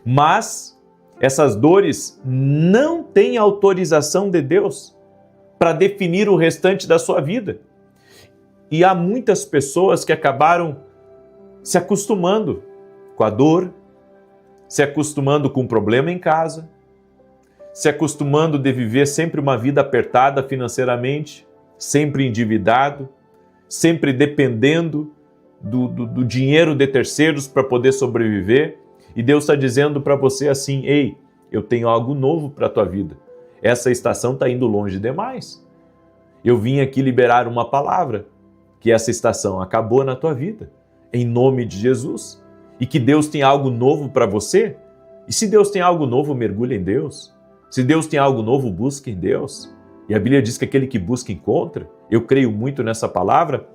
mas essas dores não têm autorização de Deus para definir o restante da sua vida. E há muitas pessoas que acabaram se acostumando com a dor, se acostumando com o problema em casa, se acostumando de viver sempre uma vida apertada financeiramente, sempre endividado, sempre dependendo do dinheiro de terceiros para poder sobreviver. E Deus está dizendo para você assim: ei, eu tenho algo novo para a tua vida. Essa estação está indo longe demais. Eu vim aqui liberar uma palavra, que essa estação acabou na tua vida, em nome de Jesus. E que Deus tem algo novo para você. E se Deus tem algo novo, mergulhe em Deus. Se Deus tem algo novo, busque em Deus. E a Bíblia diz que aquele que busca, encontra. Eu creio muito nessa palavra.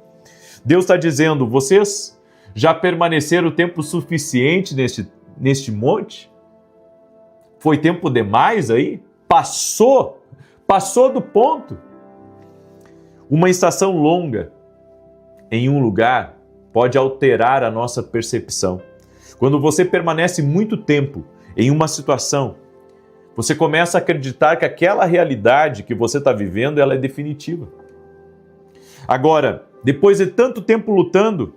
Deus está dizendo: vocês já permaneceram tempo suficiente neste monte? Foi tempo demais aí? Passou do ponto. Uma estação longa em um lugar pode alterar a nossa percepção. Quando você permanece muito tempo em uma situação, você começa a acreditar que aquela realidade que você está vivendo, ela é definitiva. Agora, depois de tanto tempo lutando,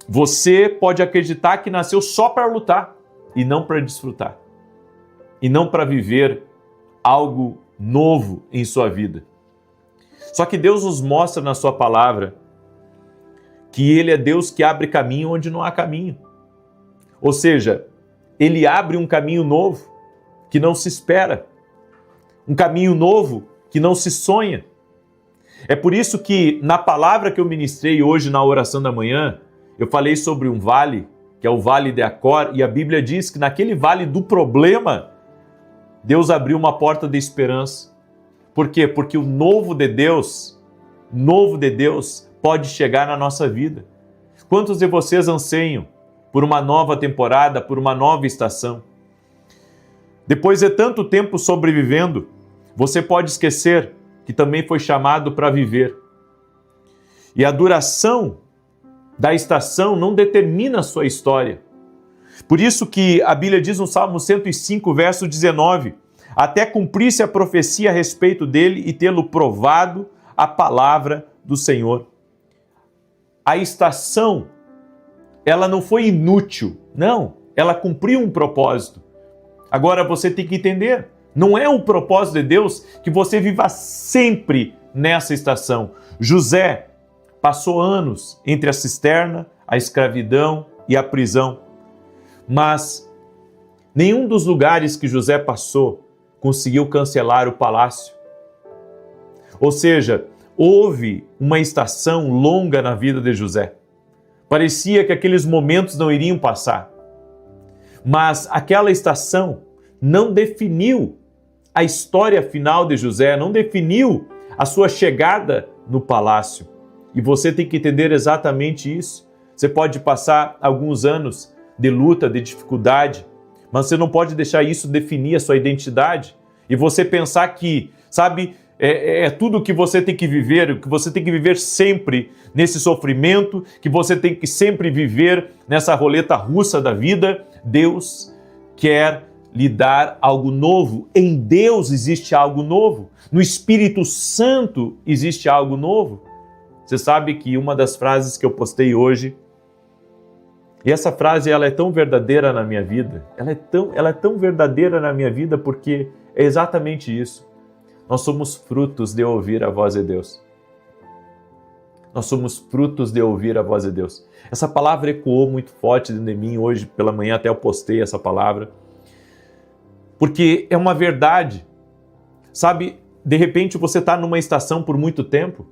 você pode acreditar que nasceu só para lutar e não para desfrutar. E não para viver algo novo em sua vida. Só que Deus nos mostra na sua palavra que Ele é Deus que abre caminho onde não há caminho. Ou seja, Ele abre um caminho novo que não se espera. Um caminho novo que não se sonha. É por isso que na palavra que eu ministrei hoje na oração da manhã, eu falei sobre um vale, que é o Vale de Acor, e a Bíblia diz que naquele vale do problema, Deus abriu uma porta de esperança. Por quê? Porque o novo de Deus pode chegar na nossa vida. Quantos de vocês anseiam por uma nova temporada, por uma nova estação? Depois de tanto tempo sobrevivendo, você pode esquecer que também foi chamado para viver. E a duração da estação não determina a sua história. Por isso que a Bíblia diz no Salmo 105, verso 19, até cumprir-se a profecia a respeito dele e tê-lo provado a palavra do Senhor. A estação, ela não foi inútil, não, ela cumpriu um propósito. Agora você tem que entender, não é o propósito de Deus que você viva sempre nessa estação. José passou anos entre a cisterna, a escravidão e a prisão, mas nenhum dos lugares que José passou conseguiu cancelar o palácio. Ou seja, houve uma estação longa na vida de José. Parecia que aqueles momentos não iriam passar. Mas aquela estação não definiu a história final de José, não definiu a sua chegada no palácio. E você tem que entender exatamente isso. Você pode passar alguns anos de luta, de dificuldade, mas você não pode deixar isso definir a sua identidade. E você pensar que, sabe, é tudo que você tem que viver, que você tem que viver sempre nesse sofrimento, que você tem que sempre viver nessa roleta russa da vida. Deus quer lhe dar algo novo. Em Deus existe algo novo. No Espírito Santo existe algo novo. Você sabe que uma das frases que eu postei hoje E essa frase, ela é tão verdadeira na minha vida, ela é tão verdadeira na minha vida porque é exatamente isso. Nós somos frutos de ouvir a voz de Deus. Nós somos frutos de ouvir a voz de Deus. Essa palavra ecoou muito forte dentro de mim hoje pela manhã, até eu postei essa palavra, porque é uma verdade. Sabe, de repente você está numa estação por muito tempo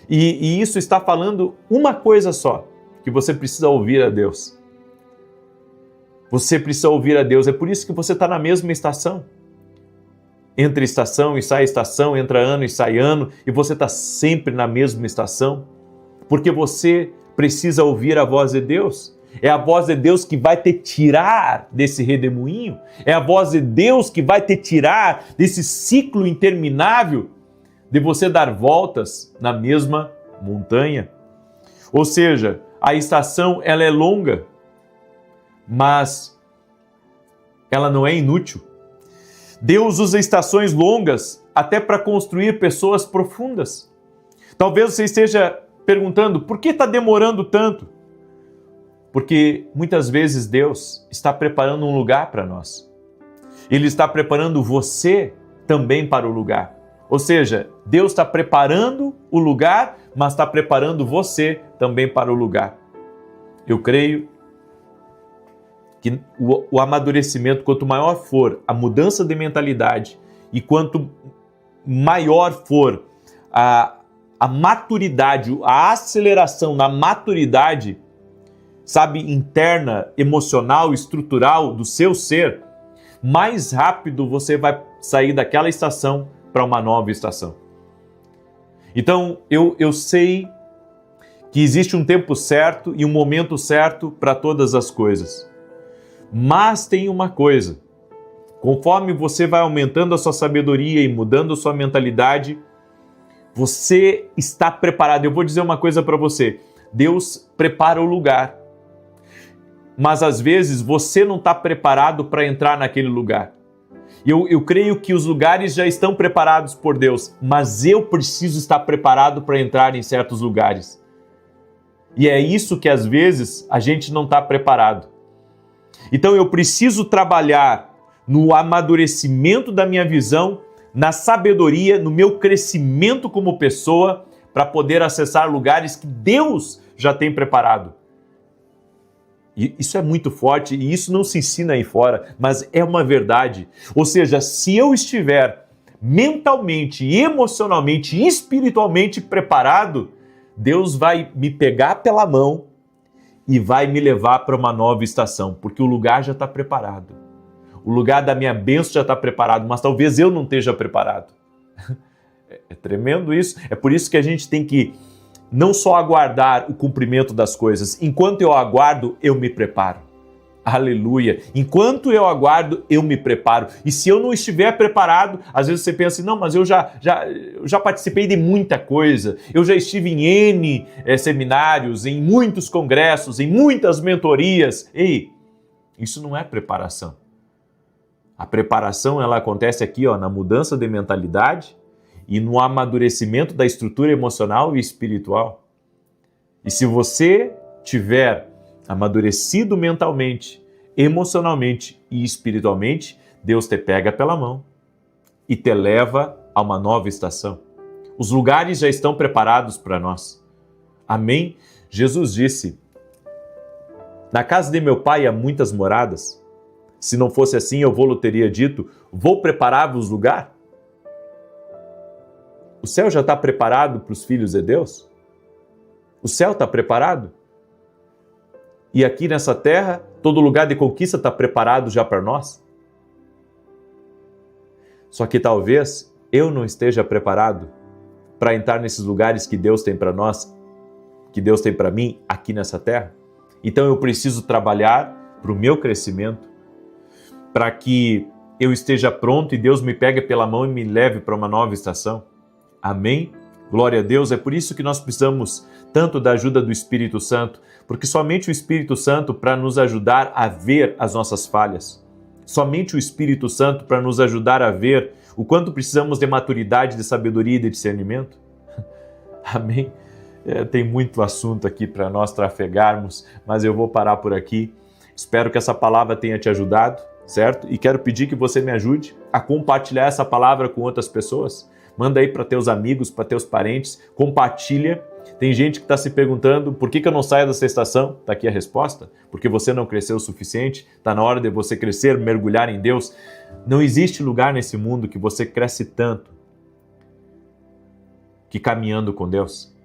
e isso está falando uma coisa só, que você precisa ouvir a Deus. Você precisa ouvir a Deus, é por isso que você está na mesma estação. Entra estação e sai estação, entra ano e sai ano, e você está sempre na mesma estação, porque você precisa ouvir a voz de Deus. É a voz de Deus que vai te tirar desse redemoinho, é a voz de Deus que vai te tirar desse ciclo interminável de você dar voltas na mesma montanha. Ou seja, a estação ela é longa, mas ela não é inútil. Deus usa estações longas até para construir pessoas profundas. Talvez você esteja perguntando, por que está demorando tanto? Porque muitas vezes Deus está preparando um lugar para nós. Ele está preparando você também para o lugar. Ou seja, Deus está preparando o lugar, mas está preparando você também para o lugar. Eu creio que o amadurecimento, quanto maior for a mudança de mentalidade e quanto maior for a maturidade, a aceleração na maturidade, sabe, interna, emocional, estrutural do seu ser, mais rápido você vai sair daquela estação para uma nova estação. Então, eu sei que existe um tempo certo e um momento certo para todas as coisas. Mas tem uma coisa, conforme você vai aumentando a sua sabedoria e mudando a sua mentalidade, você está preparado. Eu vou dizer uma coisa para você, Deus prepara o lugar, mas às vezes você não está preparado para entrar naquele lugar. Eu creio que os lugares já estão preparados por Deus, mas eu preciso estar preparado para entrar em certos lugares. E é isso que às vezes a gente não está preparado. Então eu preciso trabalhar no amadurecimento da minha visão, na sabedoria, no meu crescimento como pessoa, para poder acessar lugares que Deus já tem preparado. E isso é muito forte e isso não se ensina aí fora, mas é uma verdade. Ou seja, se eu estiver mentalmente, emocionalmente e espiritualmente preparado, Deus vai me pegar pela mão e vai me levar para uma nova estação, porque o lugar já está preparado. O lugar da minha bênção já está preparado, mas talvez eu não esteja preparado. É tremendo isso. É por isso que a gente tem que não só aguardar o cumprimento das coisas. Enquanto eu aguardo, eu me preparo. Aleluia! Enquanto eu aguardo, eu me preparo. E se eu não estiver preparado, às vezes você pensa assim, não, mas eu já participei de muita coisa, eu já estive em N seminários, em muitos congressos, em muitas mentorias. Ei, isso não é preparação. A preparação, ela acontece aqui, na mudança de mentalidade e no amadurecimento da estrutura emocional e espiritual. E se você tiver amadurecido mentalmente, emocionalmente e espiritualmente, Deus te pega pela mão e te leva a uma nova estação. Os lugares já estão preparados para nós. Amém? Jesus disse, na casa de meu pai há muitas moradas. Se não fosse assim, eu vou-lhe teria dito, vou preparar-vos lugar. O céu já está preparado para os filhos de Deus? O céu está preparado? E aqui nessa terra, todo lugar de conquista está preparado já para nós? Só que talvez eu não esteja preparado para entrar nesses lugares que Deus tem para nós, que Deus tem para mim aqui nessa terra. Então eu preciso trabalhar para o meu crescimento, para que eu esteja pronto e Deus me pegue pela mão e me leve para uma nova estação. Amém? Glória a Deus, é por isso que nós precisamos tanto da ajuda do Espírito Santo, porque somente o Espírito Santo para nos ajudar a ver as nossas falhas, somente o Espírito Santo para nos ajudar a ver o quanto precisamos de maturidade, de sabedoria e de discernimento. Amém? Tem muito assunto aqui para nós trafegarmos, mas eu vou parar por aqui. Espero que essa palavra tenha te ajudado, certo? E quero pedir que você me ajude a compartilhar essa palavra com outras pessoas. Manda aí para teus amigos, para teus parentes, compartilha. Tem gente que está se perguntando por que eu não saio dessa estação? Está aqui a resposta. Porque você não cresceu o suficiente, está na hora de você crescer, mergulhar em Deus. Não existe lugar nesse mundo que você cresce tanto que caminhando com Deus.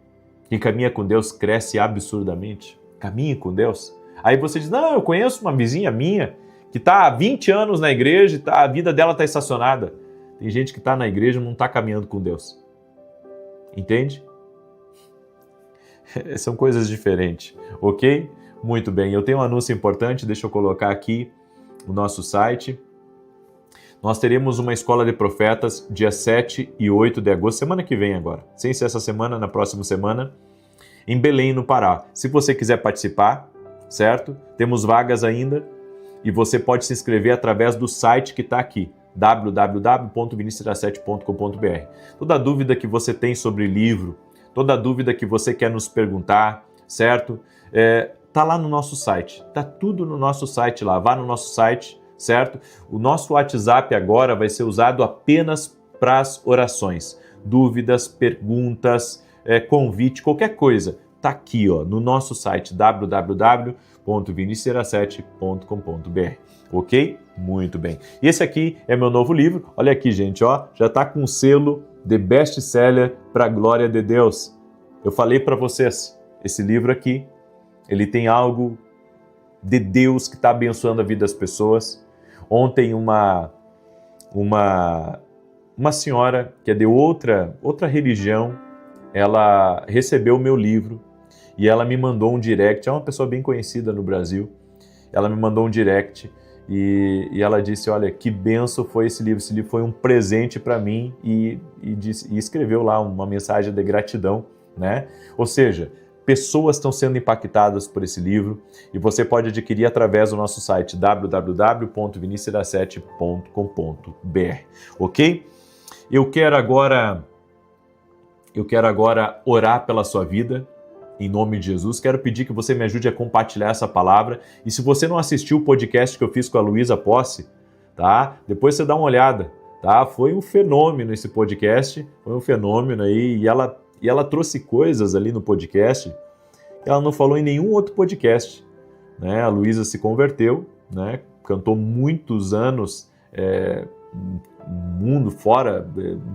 Quem caminha com Deus cresce absurdamente. Caminhe com Deus. Aí você diz, não, eu conheço uma vizinha minha que está há 20 anos na igreja e a vida dela está estacionada. Tem gente que está na igreja e não está caminhando com Deus. Entende? São coisas diferentes, ok? Muito bem, eu tenho um anúncio importante, deixa eu colocar aqui no nosso site. Nós teremos uma escola de profetas dia 7 e 8 de agosto, semana que vem agora. Sem ser essa semana, na próxima semana, em Belém, no Pará. Se você quiser participar, certo? Temos vagas ainda e você pode se inscrever através do site que está aqui, www.vinicius17.com.br. Toda dúvida que você tem sobre livro, toda dúvida que você quer nos perguntar, certo? Tá lá no nosso site, tá tudo no nosso site lá, vá no nosso site, certo? O nosso WhatsApp agora vai ser usado apenas para as orações, dúvidas, perguntas, convite, qualquer coisa, tá aqui ó, no nosso site www.vinicius17.com.br, ok? Muito bem. E esse aqui é meu novo livro, olha aqui gente, ó, já tá com o selo de best-seller para a glória de Deus. Eu falei para vocês, esse livro aqui, ele tem algo de Deus que está abençoando a vida das pessoas. Ontem uma senhora que é de outra religião, ela recebeu o meu livro e ela me mandou um direct, é uma pessoa bem conhecida no Brasil, ela me mandou um direct e ela disse, olha, que benção foi esse livro foi um presente para mim e escreveu lá uma mensagem de gratidão, né? Ou seja, pessoas estão sendo impactadas por esse livro e você pode adquirir através do nosso site www.vinicius17.com.br, ok? Eu quero agora orar pela sua vida, em nome de Jesus. Quero pedir que você me ajude a compartilhar essa palavra. E se você não assistiu o podcast que eu fiz com a Luísa Posse, tá? Depois você dá uma olhada, tá? Foi um fenômeno esse podcast, foi um fenômeno aí. E ela trouxe coisas ali no podcast que ela não falou em nenhum outro podcast, né? A Luísa se converteu, né? Cantou muitos anos mundo fora,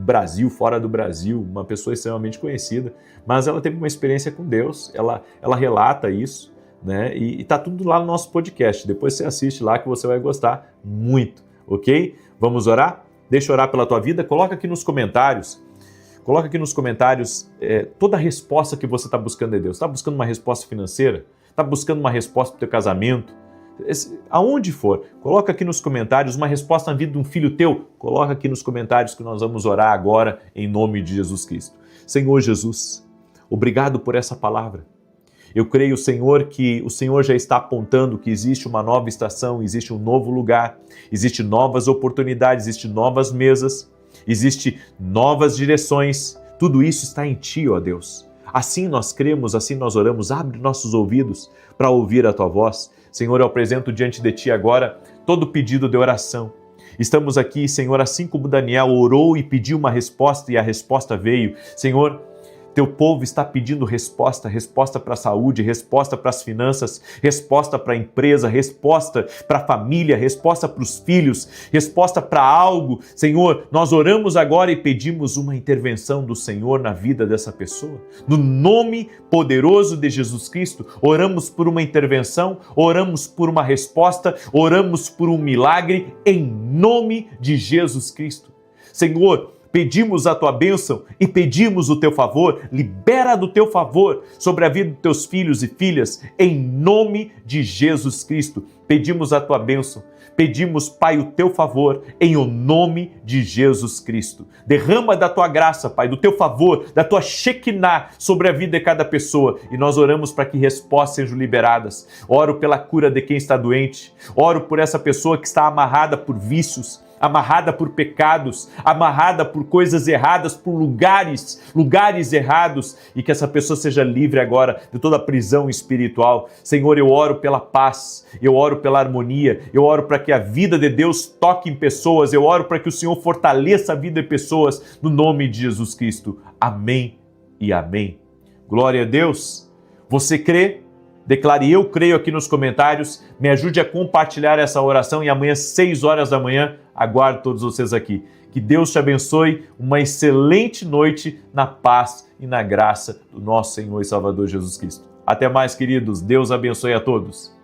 Brasil, fora do Brasil, uma pessoa extremamente conhecida, mas ela teve uma experiência com Deus, ela relata isso, né? E tá tudo lá no nosso podcast, depois você assiste lá que você vai gostar muito, ok? Vamos orar? Deixa eu orar pela tua vida, coloca aqui nos comentários toda a resposta que você está buscando de Deus. Está buscando uma resposta financeira? Está buscando uma resposta para o teu casamento? Aonde for, coloca aqui nos comentários uma resposta na vida de um filho teu, coloca aqui nos comentários que nós vamos orar agora em nome de Jesus Cristo. Senhor Jesus, obrigado por essa palavra. Eu creio, Senhor, que o Senhor já está apontando que existe uma nova estação, existe um novo lugar, existe novas oportunidades, existe novas mesas, existe novas direções. Tudo isso está em Ti, ó Deus. Assim nós cremos, assim nós oramos. Abre nossos ouvidos para ouvir a Tua voz. Senhor, eu apresento diante de Ti agora todo pedido de oração. Estamos aqui, Senhor, assim como Daniel orou e pediu uma resposta e a resposta veio. Senhor, Teu povo está pedindo resposta para a saúde, resposta para as finanças, resposta para a empresa, resposta para a família, resposta para os filhos, resposta para algo. Senhor, nós oramos agora e pedimos uma intervenção do Senhor na vida dessa pessoa. No nome poderoso de Jesus Cristo, oramos por uma intervenção, oramos por uma resposta, oramos por um milagre em nome de Jesus Cristo. Senhor, pedimos a Tua bênção e pedimos o Teu favor, libera do Teu favor sobre a vida dos Teus filhos e filhas, em nome de Jesus Cristo. Pedimos a Tua bênção, pedimos, Pai, o Teu favor, em o nome de Jesus Cristo. Derrama da Tua graça, Pai, do Teu favor, da Tua Shekinah sobre a vida de cada pessoa, e nós oramos para que respostas sejam liberadas. Oro pela cura de quem está doente, oro por essa pessoa que está amarrada por vícios, amarrada por pecados, amarrada por coisas erradas, por lugares errados, e que essa pessoa seja livre agora de toda prisão espiritual. Senhor, eu oro pela paz, eu oro pela harmonia, eu oro para que a vida de Deus toque em pessoas, eu oro para que o Senhor fortaleça a vida de pessoas, no nome de Jesus Cristo. Amém e amém. Glória a Deus. Você crê? Declare eu creio aqui nos comentários, me ajude a compartilhar essa oração e amanhã, 6 horas da manhã, aguardo todos vocês aqui. Que Deus te abençoe, uma excelente noite na paz e na graça do nosso Senhor e Salvador Jesus Cristo. Até mais, queridos. Deus abençoe a todos.